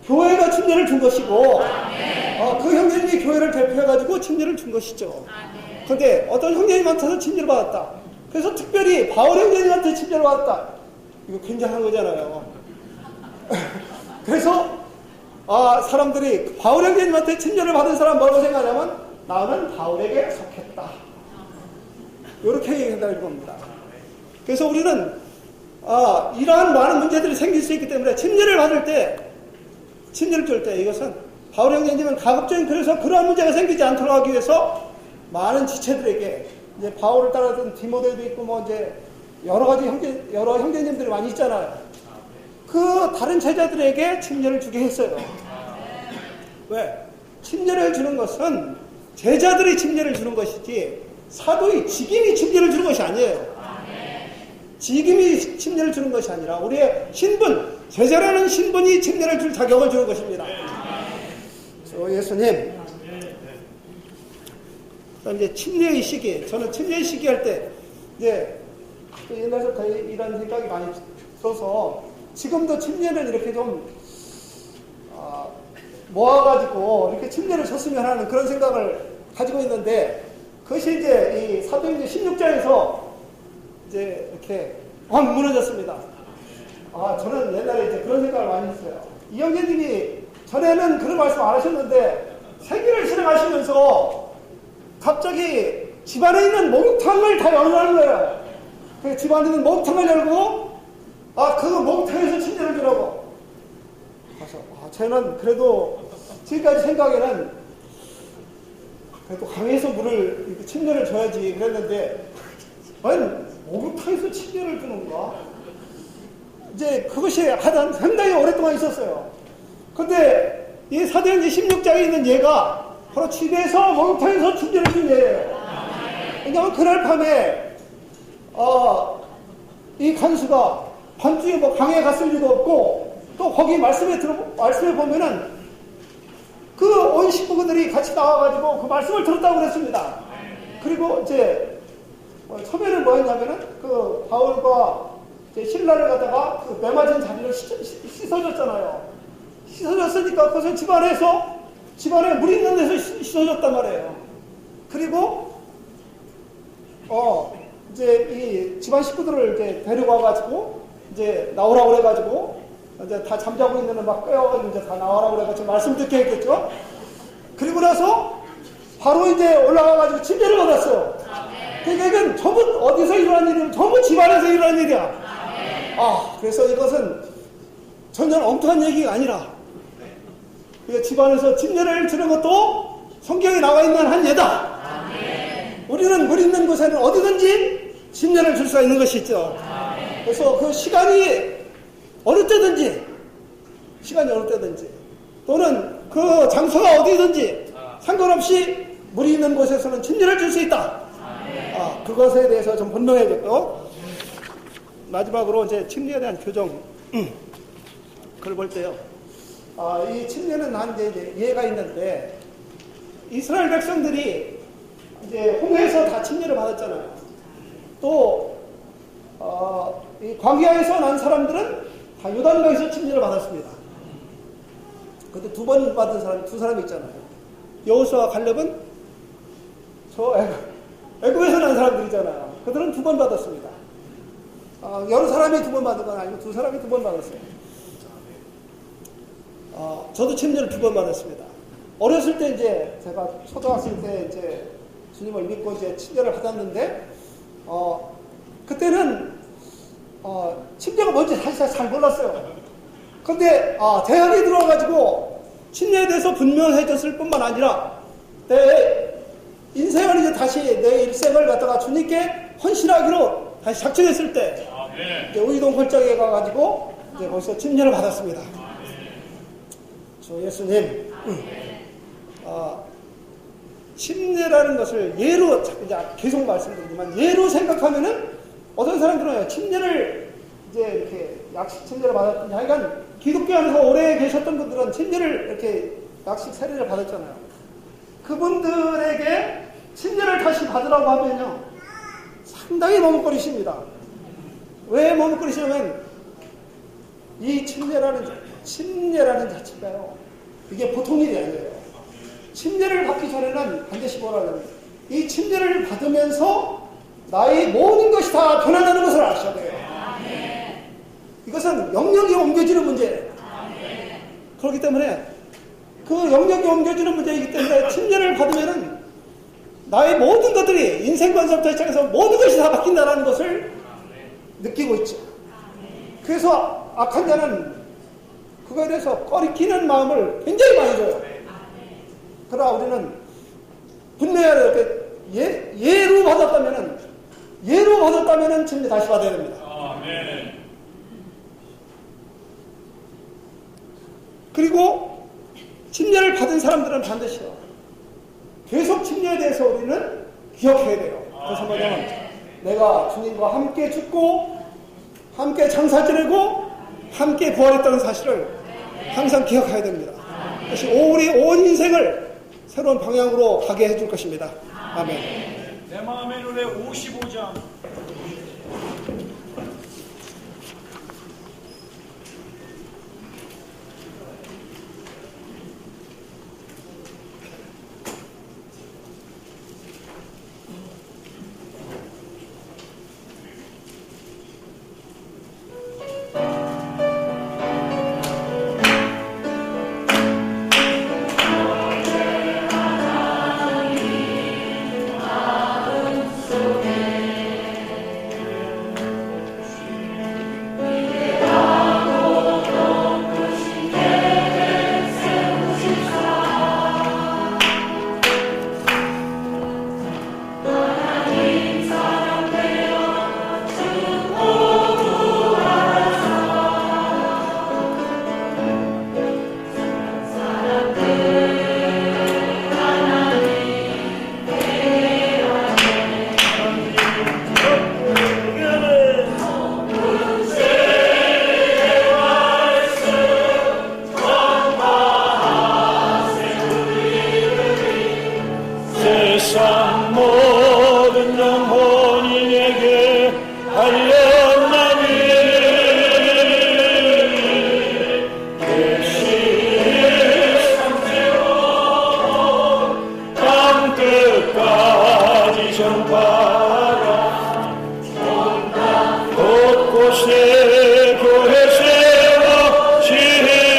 교회가 침례를 준 것이고, 그 형제님이 교회를 대표해가지고 침례를 준 것이죠. 그런데 어떤 형제님한테서 침례를 받았다. 그래서 특별히 바울 형제님한테 침례를 받았다. 이거 굉장한 거잖아요. 그래서 사람들이 바울 형제님한테 침례를 받은 사람 뭐라고 생각하냐면 나는 바울에게 속했다. 이렇게 얘기한다는 겁니다. 그래서 우리는 이러한 많은 문제들이 생길 수 있기 때문에 침례를 줄 때 이것은 바울 형제님은 가급적인 그래서 그러한 문제가 생기지 않도록 하기 위해서 많은 지체들에게 이제 바울을 따르던 디모데도 있고 이제 여러 형제님들이 많이 있잖아요. 그 다른 제자들에게 침례를 주게 했어요. 왜? 침례를 주는 것은 제자들이 침례를 주는 것이지 사도의 직임이 침례를 주는 것이 아니에요. 직임이 침례를 주는 것이 아니라 우리의 신분, 제자라는 신분이 침례를 줄 자격을 주는 것입니다. 예수님, 이제 침례의 시기, 저는 침례의 시기 할 때, 이제, 옛날부터 이런 생각이 많이 들어서, 지금도 침례는 이렇게 좀, 모아가지고, 이렇게 침례를 줬으면 하는 그런 생각을 가지고 있는데, 그것이 이제 이 사도행전 16장에서 이제 이렇게 확 무너졌습니다. 저는 옛날에 이제 그런 생각을 많이 했어요. 이영재님이 전에는 그런 말씀 안 하셨는데, 세계를 실행하시면서 갑자기 집안에 있는 목욕탕을 다 열라는 거예요. 그 집안에 있는 목욕탕을 열고, 그 목욕탕에서 침례를 주라고. 그래서, 저는 그래도 지금까지 생각에는 그래도 강에서 물을, 이렇게 침례를 줘야지 그랬는데, 목욕탕에서 침례를 주는가? 이제 그것이 하여튼 상당히 오랫동안 있었어요. 근데 이 사도행전 16장에 있는 예가 바로 집에서 목욕탕에서 침례를 준 예예요. 왜냐하면 그날 밤에 이 간수가 밤중에 뭐 강에 갔을 리도 없고, 또 거기 말씀에 보면은 그 온 식구들이 같이 나와가지고 그 말씀을 들었다고 그랬습니다. 그리고 이제 처음에는 뭐였냐면은 그 바울과 신라를 갖다가 그 매맞은 자리를 씻어줬잖아요. 씻어줬으니까 그것은 집안에 물 있는 데서 씻어줬단 말이에요. 그리고 이제 이 집안 식구들을 이제 데리고 와가지고 이제 나오라고 그래가지고 이제 다 잠자고 있는 막 깨워가지고 이제 다 나오라고 그래가지고 말씀 듣게 했겠죠. 그리고 나서 바로 이제 올라가가지고 침례를 받았어요. 그러니까 이건 전부 어디서 일어난 일이면 전부 집안에서 일어난 일이야. 그래서 이것은 전혀 엉뚱한 얘기가 아니라, 그러니까 집안에서 침례를 주는 것도 성경에 나와 있는 한 예다. 우리는 물 있는 곳에는 어디든지 침례를 줄 수가 있는 것이 있죠. 그래서 그 시간이 어느 때든지 또는 그 장소가 어디든지 상관없이 물이 있는 곳에서는 침례를 줄 수 있다. 그것에 대해서 좀 분명해졌고, 마지막으로 이제 침례에 대한 교정 그걸 볼 때요. 이 침례는 한 이제 예가 있는데, 이스라엘 백성들이 이제 홍해에서 다 침례를 받았잖아요. 또 이 광야에서 난 사람들은 다 요단강에서 침례를 받았습니다. 근데 2번 받은 사람이 2사람이 있잖아요. 여호수아와 갈렙은 저 애굽에서 난 사람들이잖아요. 그들은 2번 받았습니다. 여러 사람이 2번 받은 건 아니고 2사람이 2번 받았어요. 저도 침례를 2번 받았습니다. 어렸을 때 이제 제가 초등학생 때 이제 주님을 믿고 이제 침례를 받았는데, 그때는 침례가 뭔지 사실 잘 몰랐어요. 근데 대학에 들어와가지고 침례에 대해서 분명해졌을 뿐만 아니라 내 인생을 이제 다시 내 일생을 갖다가 주님께 헌신하기로 다시 작정했을 때, 이제 의동 홀짝에 가가지고 이제 거기서 침례를 받았습니다. 주 예수님, 침례라는 것을 예로 계속 말씀드리지만, 예로 생각하면은 어떤 사람들은 침례를 이제 이렇게 약식 침례를 받았더니, 하여간 기독교 안에서 오래 계셨던 분들은 침례를 이렇게 약식 세례를 받았잖아요. 그분들에게 침례를 다시 받으라고 하면요, 상당히 머뭇거리십니다. 왜 머뭇거리시냐면, 이 침례라는 자체가요, 이게 보통 일이 아니에요. 침례를 받기 전에는 반드시 뭐라는, 이 침례를 받으면서 나의 모든 것이 다 변한다는 것을 아셔야 돼요. 이것은 영역이 옮겨지는 문제예요. 그렇기 때문에 그 영역이 옮겨지는 문제이기 때문에 침례를 받으면은 나의 모든 것들이 인생 관점부터 시작해서 모든 것이 다 바뀐다는 것을 느끼고 있죠. 그래서 악한 자는 그거에 대해서 꺼리키는 마음을 굉장히 많이 줘요. 그러나 우리는 분명히 이렇게 예로 받았다면은 침례 다시 받아야 됩니다. 그리고 침례를 받은 사람들은 반드시요, 계속 침례에 대해서 우리는 기억해야 돼요. 그래서 뭐냐면, 내가 주님과 함께 죽고 함께 장사 지내고 함께 부활했다는 사실을 항상 기억해야 됩니다. 그것이 우리 온 인생을 새로운 방향으로 가게 해줄 것입니다. 아멘. 내 마음의 노래 55장. 세상 모든 영혼이 내게 달려나니 계시의 상태로 땅 끝까지 전파하라. 곳곳에 교회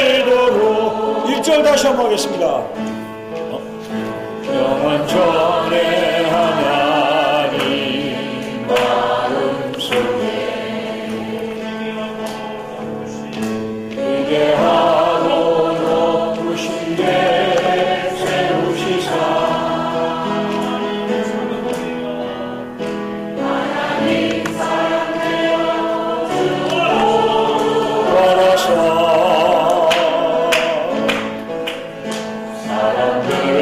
세워지도록 1절 다시 한번 하겠습니다. 영원 전해하나님 마음속에 기대하고 높으신 데 세우시사 하나님 사랑하여 걸어서 사람들을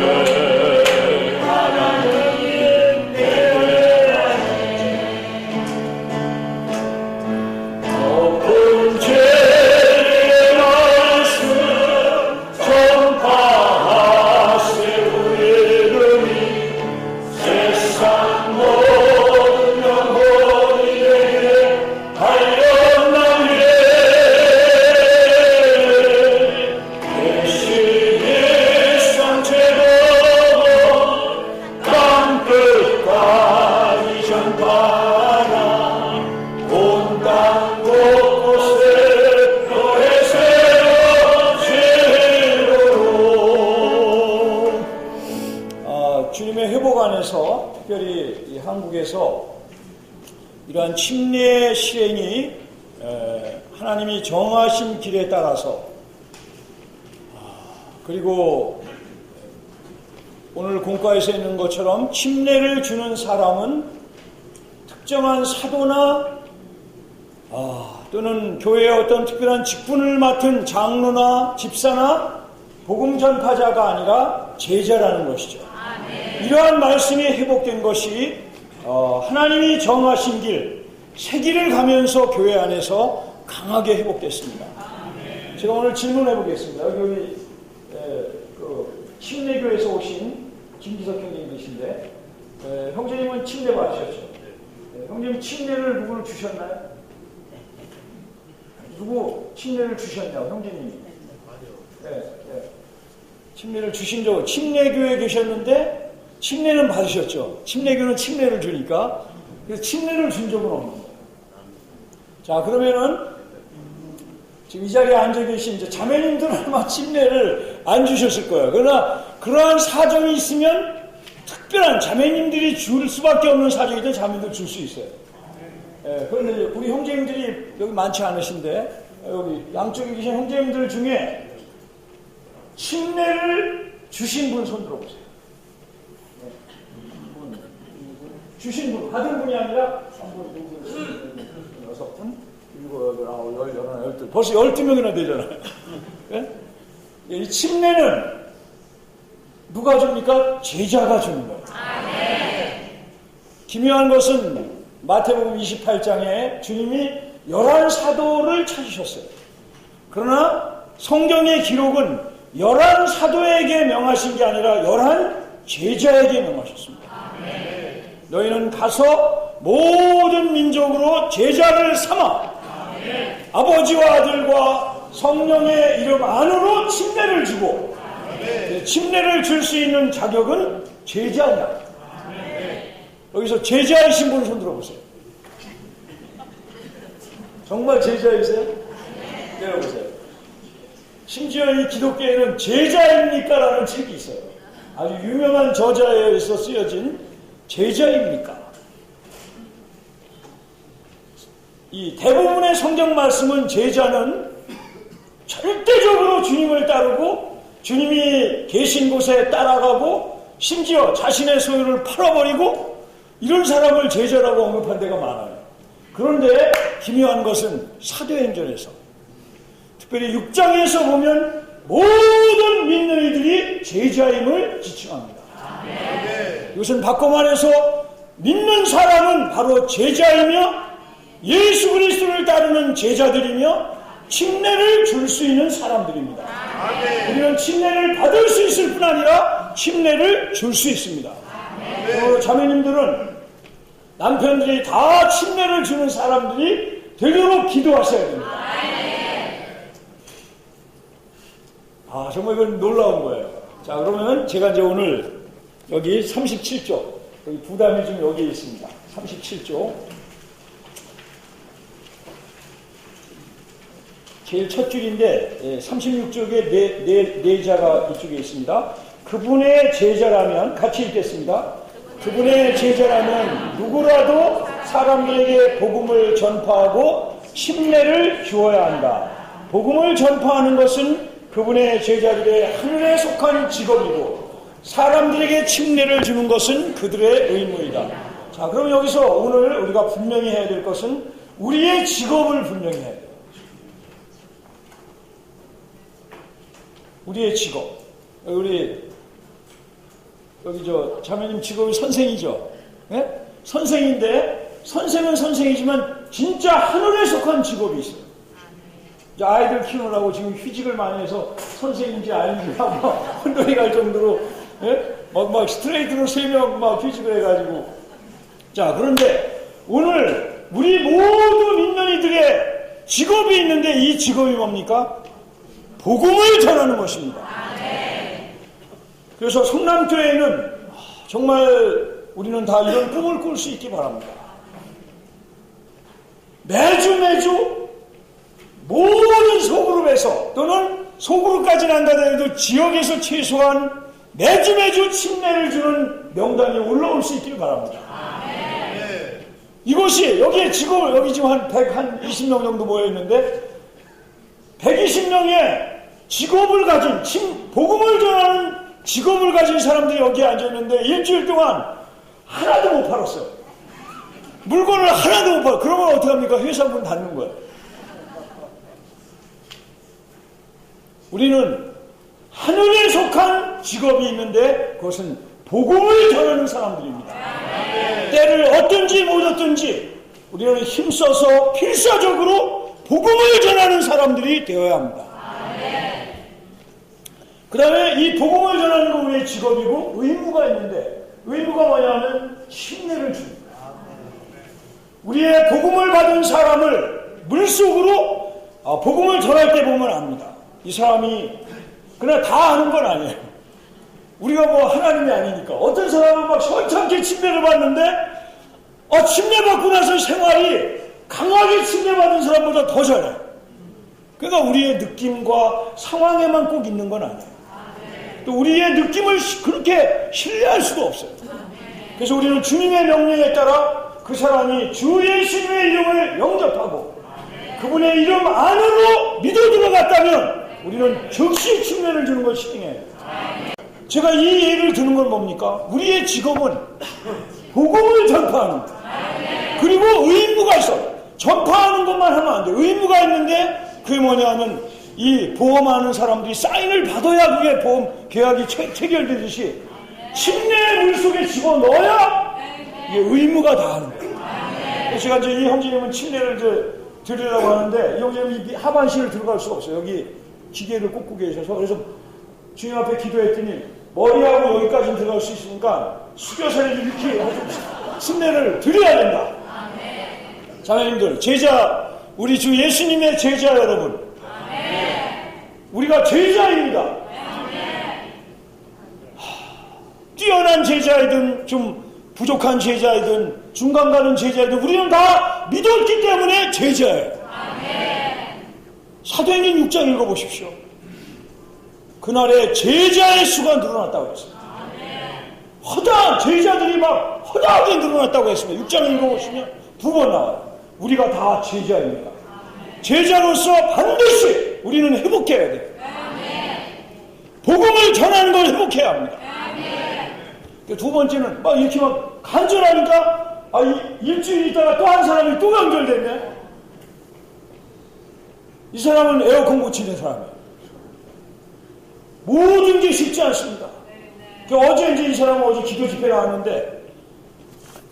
주님의 회복 안에서 특별히 이 한국에서 이러한 침례 실행이 하나님이 정하신 길에 따라서 그리고 오늘 공과에서 있는 것처럼 침례를 주는 사람은 특정한 사도나 또는 교회의 어떤 특별한 직분을 맡은 장로나 집사나 복음 전파자가 아니라 제자라는 것이죠. 이러한 말씀이 회복된 것이 하나님이 정하신 길, 새 길을 가면서 교회 안에서 강하게 회복됐습니다. 제가 오늘 질문해 보겠습니다. 여기 그 침례교에서 오신 김기석 형님 계신데 형제님은 침례 받으셨죠? 형님 침례를 누구를 주셨나요? 누구 침례를 주셨냐고 형제님이? 네. 침례를 주신 적, 침례교에 계셨는데 침례는 받으셨죠. 침례교는 침례를 주니까. 그래서 침례를 준 적은 없는 거예요. 자, 그러면은 지금 이 자리에 앉아 계신 이제 자매님들은 아마 침례를 안 주셨을 거예요. 그러나 그러한 사정이 있으면 특별한 자매님들이 줄 수밖에 없는 사정이든 자매님들 줄 수 있어요. 그런데 우리 형제님들이 여기 많지 않으신데 여기 양쪽에 계신 형제님들 중에 침례를 주신 분 손 들어보세요. 주신 분, 받은 분이 아니라 6분, 7, 8, 9, 10, 12. 벌써 12명이나 되잖아요. 네? 이 침례는 누가 줍니까? 제자가 주는 거예요. 기묘한 것은 마태복음 28장에 주님이 11사도를 찾으셨어요. 그러나 성경의 기록은 11사도에게 명하신 게 아니라 11제자에게 명하셨습니다. 너희는 가서 모든 민족으로 제자를 삼아 아버지와 아들과 성령의 이름 안으로 침례를 주고, 침례를 줄 수 있는 자격은 제자냐. 여기서 제자이신 분 손 들어보세요. 정말 제자이세요? 내려보세요. 심지어 이 기독교에는 제자입니까? 라는 책이 있어요. 아주 유명한 저자에서 쓰여진 제자입니까? 이 대부분의 성경 말씀은 제자는 절대적으로 주님을 따르고 주님이 계신 곳에 따라가고 심지어 자신의 소유를 팔아버리고 이런 사람을 제자라고 언급한 데가 많아요. 그런데 기묘한 것은 사도행전에서 특별히 6장에서 보면 모든 믿는 이들이 제자임을 지칭합니다. 이것은 바꿔 말해서 믿는 사람은 바로 제자이며 예수 그리스도를 따르는 제자들이며 침례를 줄 수 있는 사람들입니다. 우리는 침례를 받을 수 있을 뿐 아니라 침례를 줄 수 있습니다. 자매님들은 남편들이 다 침례를 주는 사람들이 되도록 기도하셔야 됩니다. 정말 이건 놀라운 거예요. 자, 그러면 제가 이제 오늘 여기 37조, 여기 부담이 좀 여기 있습니다. 37조. 제일 첫 줄인데 36쪽에 네 자가 이쪽에 있습니다. 그분의 제자라면, 같이 읽겠습니다. 그분의 제자라면 누구라도 사람들에게 복음을 전파하고 침례를 주어야 한다. 복음을 전파하는 것은 그분의 제자들의 하늘에 속한 직업이고 사람들에게 침례를 주는 것은 그들의 의무이다. 자, 그럼 여기서 오늘 우리가 분명히 해야 될 것은 우리의 직업을 분명히 해야 돼요. 우리의 직업. 여기 자매님 직업이 선생이죠. 네? 선생인데 선생은 선생이지만 진짜 하늘에 속한 직업이 있어요. 아이들 키우느라고 지금 휴직을 많이 해서 선생인지 아닌지 막 혼돈이 갈 정도로, 예? 막 스트레이트로 3명 막 휴직을 해가지고. 자, 그런데 오늘 우리 모두 믿는 이들의 직업이 있는데 이 직업이 뭡니까? 복음을 전하는 것입니다. 그래서 성남교회는 정말 우리는 다 이런 꿈을 꿀 수 있기 바랍니다. 매주 모든 소그룹에서 또는 소그룹까지는 안 가더라도 지역에서 최소한 매주 침례를 주는 명단이 올라올 수 있길 바랍니다. 이곳이 여기에 직업을 여기 지금 한 120명 정도 모여 있는데 120명의 직업을 가진 복음을 전하는 직업을 가진 사람들이 여기에 앉아 있는데 일주일 동안 하나도 못 팔았어요. 물건을 하나도 못 팔아. 그러면 어떻게 합니까? 회사 문 닫는 거예요. 우리는 하늘에 속한 직업이 있는데 그것은 복음을 전하는 사람들입니다. 때를 얻든지 못 얻든지 우리는 힘써서 필사적으로 복음을 전하는 사람들이 되어야 합니다. 그 다음에 이 복음을 전하는 건 우리의 직업이고 의무가 있는데 의무가 뭐냐면 침례를 줍니다. 우리의 복음을 받은 사람을 물속으로 복음을 전할 때 보면 압니다. 이 사람이 그냥 다 아는 건 아니에요. 우리가 뭐 하나님이 아니니까. 어떤 사람은 막 시원찮게 침례를 받는데 침례 받고 나서 생활이 강하게 침례 받은 사람보다 더 잘해. 그러니까 우리의 느낌과 상황에만 꼭 있는 건 아니에요. 또 우리의 느낌을 그렇게 신뢰할 수도 없어요. 그래서 우리는 주님의 명령에 따라 그 사람이 주 예수님의 이름을 영접하고 그분의 이름 안으로 믿어 들어갔다면 우리는 즉시 침례를 주는 걸 시행해요. 제가 이 예를 드는 건 뭡니까? 우리의 직업은 복음을 전파하는 것. 그리고 의무가 있어. 전파하는 것만 하면 안 돼. 의무가 있는데 그게 뭐냐면 이 보험하는 사람들이 사인을 받아야 그게 보험 계약이 체결되듯이 침례의 물속에 집어넣어야 이게 의무가 다 하는 거예요. 제가 이제 이 형제님은 침례를 드리려고 하는데 이 형제님이 하반신을 들어갈 수가 없어요. 여기 기계를 꽂고 계셔서. 그래서 주님 앞에 기도했더니 머리하고 여기까지 들어갈 수 있으니까 숙여서 이렇게 하죠. 침례를 드려야 된다. 자매님들, 제자, 우리 주 예수님의 제자 여러분, 우리가 제자입니다. 뛰어난 제자이든 좀 부족한 제자이든 중간 가는 제자이든 우리는 다 믿었기 때문에 제자예요. 사도행전 6장 읽어보십시오. 그날에 제자의 수가 늘어났다고 했습니다. 허다한 제자들이 막 허다하게 늘어났다고 했습니다. 6장 읽어보시면 2번 나와요. 우리가 다 제자입니다. 제자로서 반드시 우리는 회복해야 돼요. 복음을 전하는 걸 회복해야 합니다. 두 번째는 막 이렇게 막 간절하니까 일주일 있다가 또 한 사람이 또 연결됐네. 이 사람은 에어컨 고치는 사람이에요. 모든 게 쉽지 않습니다. 어제 이제 이 사람은 어제 기도 집회 나왔는데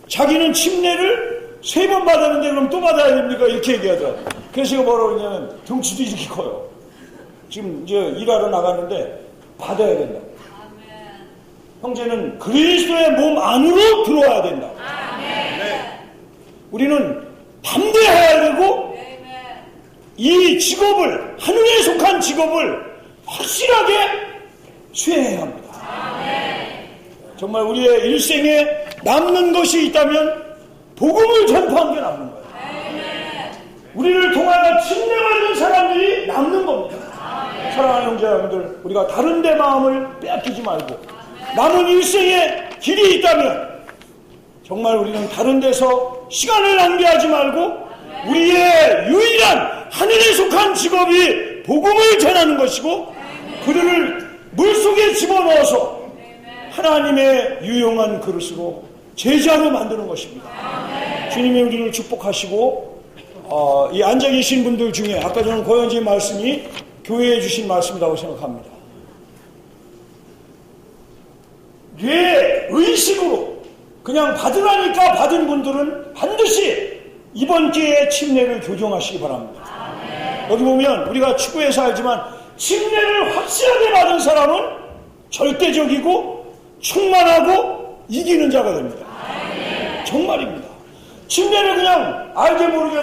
자기는 침례를 3번 받았는데 그럼 또 받아야 됩니까? 이렇게 얘기하더라고요. 그래서 제가 뭐라고 그러냐면 덩치도 이렇게 커요. 지금 이제 일하러 나갔는데 받아야 된다. 형제는 그리스도의 몸 안으로 들어와야 된다. 우리는 담대해야 되고 이 직업을, 하늘에 속한 직업을 확실하게 수행해야 합니다. 정말 우리의 일생에 남는 것이 있다면 복음을 전파하는 게 남는 거예요. 우리를 통하여 침례받은 사람들이 남는 겁니다. 사랑하는 형제 여러분들, 우리가 다른 데 마음을 빼앗기지 말고 남은 일생에 길이 있다면 정말 우리는 다른 데서 시간을 낭비하지 말고 우리의 유일한 하늘에 속한 직업이 복음을 전하는 것이고 그들을 물속에 집어넣어서 하나님의 유용한 그릇으로 제자로 만드는 것입니다. 주님이 우리를 축복하시고 이 앉아 계신 분들 중에 아까 저는 고현지의 말씀이 교회에 주신 말씀이라고 생각합니다. 뇌 의식으로 그냥 받으라니까 받은 분들은 반드시 이번 기회에 침례를 교정하시기 바랍니다. 여기 보면 우리가 축구에서 알지만 침례를 확실하게 받은 사람은 절대적이고 충만하고 이기는 자가 됩니다. 정말입니다. 침례를 그냥 알게 모르게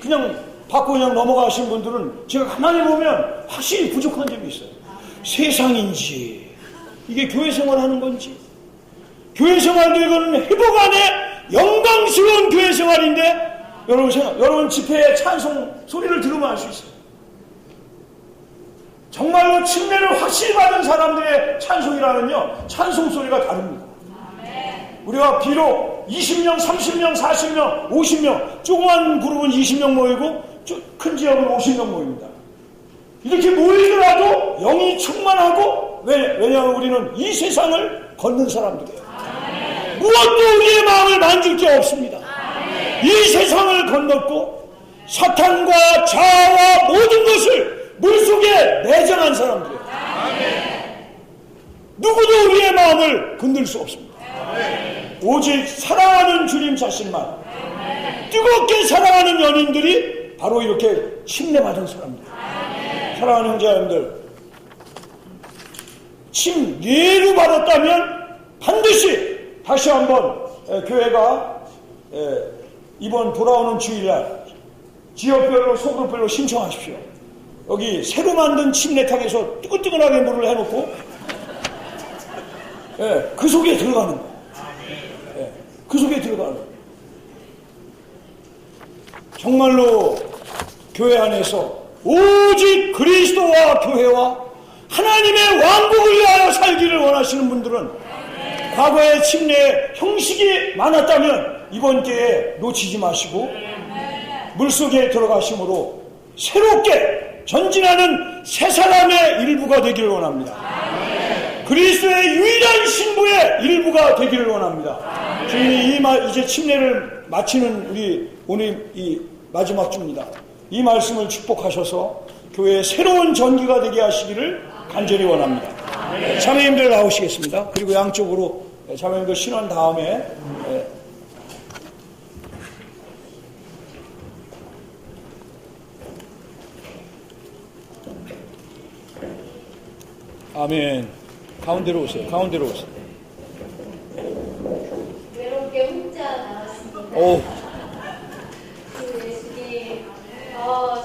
그냥 받고 그냥 넘어가신 분들은 제가 가만히 보면 확실히 부족한 점이 있어요. 세상인지 이게 교회 생활하는 건지 교회 생활도 이거는 회복 안에 영광스러운 교회 생활인데 여러분 집회의 찬송 소리를 들으면 알 수 있어요. 정말로 침례를 확실히 받은 사람들의 찬송이라면요 찬송 소리가 다릅니다. 우리가 비록 20명, 30명, 40명, 50명 조그만 그룹은 20명 모이고 큰 지역은 50명 모입니다. 이렇게 모이더라도 영이 충만하고 왜냐하면 우리는 이 세상을 걷는 사람들이에요. 무엇도 우리의 마음을 만질 게 없습니다. 이 세상을 건넜고 사탄과 자아와 모든 것을 물속에 내장한 사람들이에요. 누구도 우리의 마음을 건들 수 없습니다. 오직 사랑하는 주님 자신만 뜨겁게 사랑하는 연인들이 바로 이렇게 침례받은 사람들. 사랑하는 형제 여러분들, 침례로 받았다면 반드시 다시 한번 교회가 이번 돌아오는 주일날 지역별로 소그룹별로 신청하십시오. 여기 새로 만든 침례탁에서 뜨끈뜨끈하게 물을 해놓고 그 속에 들어가는 거예요. 그 속에 들어가는 거예요. 정말로 교회 안에서 오직 그리스도와 교회와 하나님의 왕국을 위하여 살기를 원하시는 분들은 과거에 침례 형식이 많았다면 이번 기회에 놓치지 마시고 물속에 들어가심으로 새롭게 전진하는 새 사람의 일부가 되기를 원합니다. 그리스도의 유일한 신부의 일부가 되기를 원합니다. 주님이 이제 침례를 마치는 우리 오늘 이 마지막 주입니다. 이 말씀을 축복하셔서 교회의 새로운 전기가 되게 하시기를 간절히 원합니다. 자매님들 나오시겠습니다. 그리고 양쪽으로 자매님들 신원 다음에 아멘. 가운데로 오세요. 가운데로 오세요. 외롭게 혼자 예수님,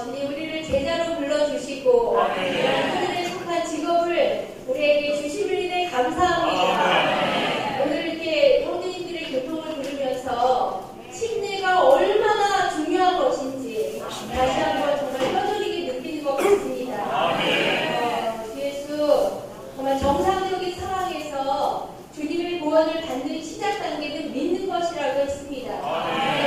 주님 우리를 제자로 불러주시고 하늘에 속한 직업을 우리에게 주심을 인해 감사합니다. 오늘 이렇게 형제님들의 교통을 들으면서 침례가 얼마나 중요한 것인지 다시 한번 정말 뼈저리게 느끼는 것 같습니다. 주 예수, 정말 정상적인 상황에서 주님의 구원을 받는 시작 단계는 믿는 것이라고 했습니다.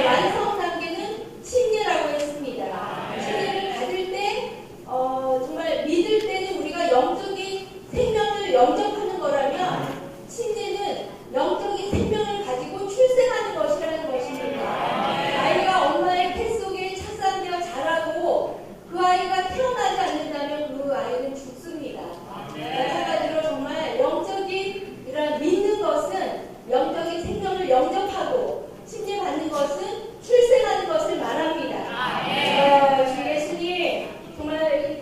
완성 단계는 침례라고 했습니다. 침례를 받을 때 정말 믿을 때는 우리가 영적인 생명을 영접하는 거라면 침례는 영적인 생명을 가지고 출생하는 것이라는 것입니다. 아이가 엄마의 뱃 속에 착산되어 자라고 그 아이가 태어나지 않는다면 그 아이는 죽습니다. 마찬가지로 정말 영적인 이런 믿는 것은 영적인 생명을 영접하고 침례받는 것은 출생하는 것을 말합니다. 주 예수님, 정말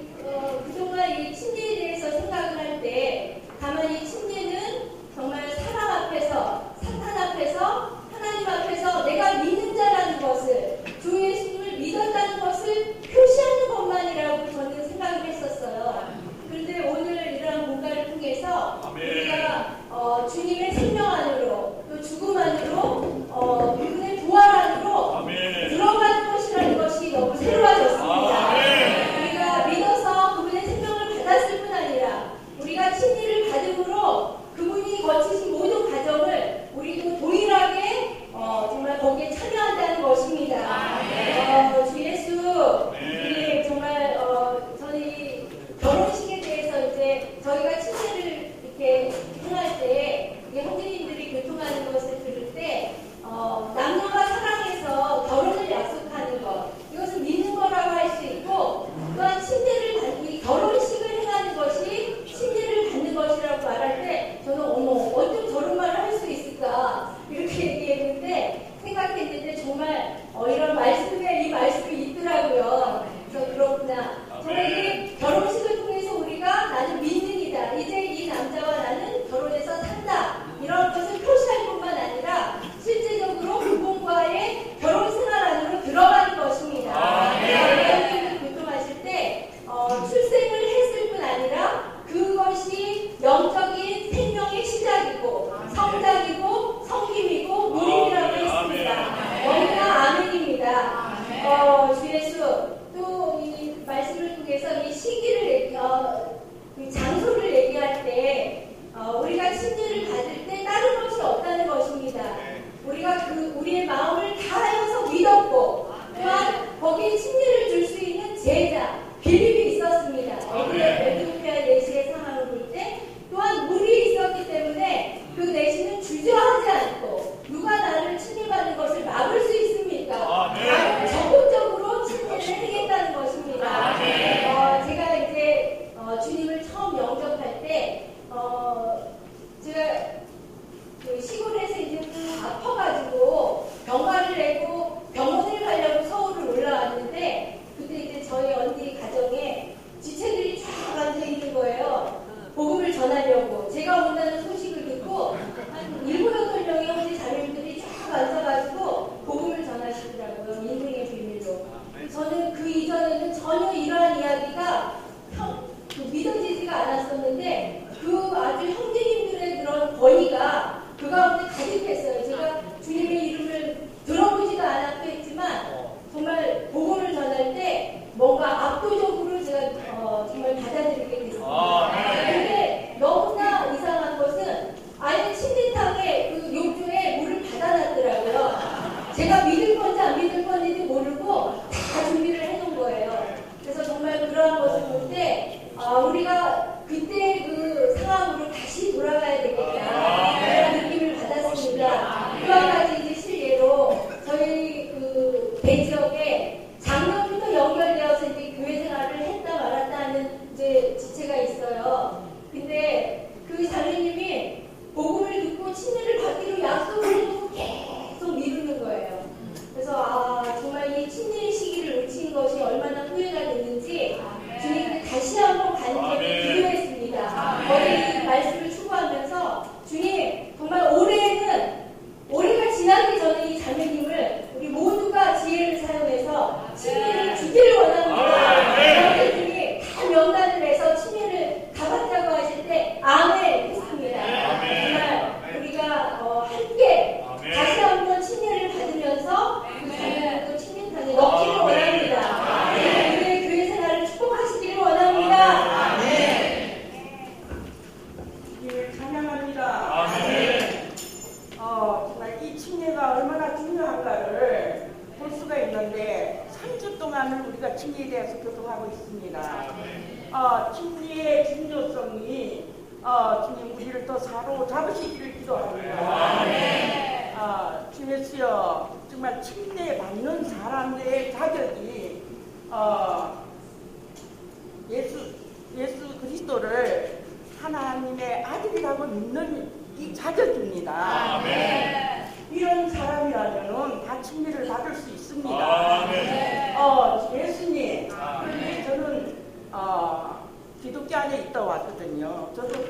그동안 이 침례에 대해서 생각을 할 때 다만 이 침례는 정말 사람 앞에서, 사탄 앞에서, 하나님 앞에서 내가 믿는 자라는 것을, 주 예수님을 믿었다는 것을 표시하는 것만이라고 저는 생각을 했었어요. 그런데 오늘 이러한 공간을 통해서 우리가 주님의 생명 안으로, 또 죽음 안으로, 그분의 부활 안으로 들어가는 것이라는 것이 너무 새로워졌습니다. 우리가 믿어서 그분의 생명을 받았을 뿐 아니라 우리가 침례를 받음으로 그분이 거치신 모든 과정을 우리도 동일하게 정말 거기에 참여한다는 것입니다. 주 예수, 우리 정말 저는 이 결혼식에 대해서 이제 저희가 침례를 이렇게 행할 때 형제님들이 교통하는 것을 들을 때 남녀가 사랑해서 결혼을 약속하는 것, 이것은 믿는 거라고 할 수 있고, 또한 침례를 받는, 결혼식을 행하는 것이 침례를 받는 것이라고 말할 때 저는 어쩜 저런 말을 할 수 있을까 이렇게 얘기했는데, 생각했는데 정말 이런 말씀에 이 말씀이 있더라고요. 그래서 그렇구나. 정말 이 결혼식을 통해서 우리가 나는 믿는 이다, 이제 이 남자와 나는 결혼해서 산다, 이런 것을 표시할 뿐만 아니라 실제적으로 그분과의 결혼 생활 안으로 들어가는 것입니다. 여러분들 교통하실 때 출생을 했을 뿐 아니라 그것이 영적인 생명의 시작이고 성장이고 성김이고 누림이라고 했습니다. 너무나 아멘입니다. 주 예수, 또 이 말씀을 통해서 이 시기를 이 장소를 얘기할 때 우리가 침례를 받을 때 다른 것이 없다는 것입니다. 우리가 우리의 마음을 다하여서 믿었고, 또한 거기에 침례를 줄 수 있는 제자 빌립이 있었습니다. 에티오피아 내시의 상황을 볼 때 또한 물이 있었기 때문에 그 내시는 주저하지 않고 누가 나를 침례받는 것을 막을 수 있습니까? 적극적으로 침례를 해야겠다는 것입니다. 제가 이제 주님을 처음 영접할 때 제가 그 시골에서 이제 아파가지고 병가를 내고 병원을 가려고 서울을 올라왔는데, 그때 이제 저희 언니 가정에 지체들이 쫙 앉아 있는 거예요. 복음을 전하려고. 제가 온다는 소식을 듣고 한 7, 8명의 형제 자매님들이 쫙 앉아가지고 복음을 전하시더라고요. 인생의 비밀로. 저는 그 이전에는 전혀 이러한 이야기가 믿어지지가 않았었는데, 그 아주 형제님들의 그런 권위가 그 가운데 가득했어요. 제가 주님의 이름을 들어보지도 않았고 했지만 정말 복음을 전할 때 뭔가 압도적으로 제가 정말 받아들이게 됐습니다. 그런데 너무나 이상한 것은 아예 침례탕에 그 욕조에 물을 받아놨더라고요. 제가 믿을 건지 안 믿을 건지도 모르고 다 준비를 해놓은 거예요. 그래서 정말 그러한 것을 볼 때 우리가 그때 그 상황으로 다시 돌아가야 되겠다, 그런 느낌을 받았습니다. 그와 같이 이제 실례로 저희 그 대지역에 작년부터 연결되어서 이제 교회 생활을 했다 말았다 하는 이제 지체가 있어요. 근데 그 장로님이 복음을 듣고 침례를 받기로 약속을 해놓고 계속 미루는 거예요. 그래서 정말 이 침례의 시기를 놓친 것이 얼마나 후회가 됐는지 주님께 다시 한번 간절히 기도했습니다. 거기 말씀을 추구하면서 지났는데 3주 동안을 우리가 침례에 대해서 교통하고 있습니다. 침례의 중요성이 주님 우리를 더 사로잡으시기를 기도합니다. 주 예수여, 정말 침례 받는 사람의 자격이 예수 그리스도를 하나님의 아들이라고 믿는 이 자격입니다. 이런 사람이라면은 다 침례를 받을 수 있습니다. 예수님, 그런데 저는 기독교 안에 있다 왔거든요. 저도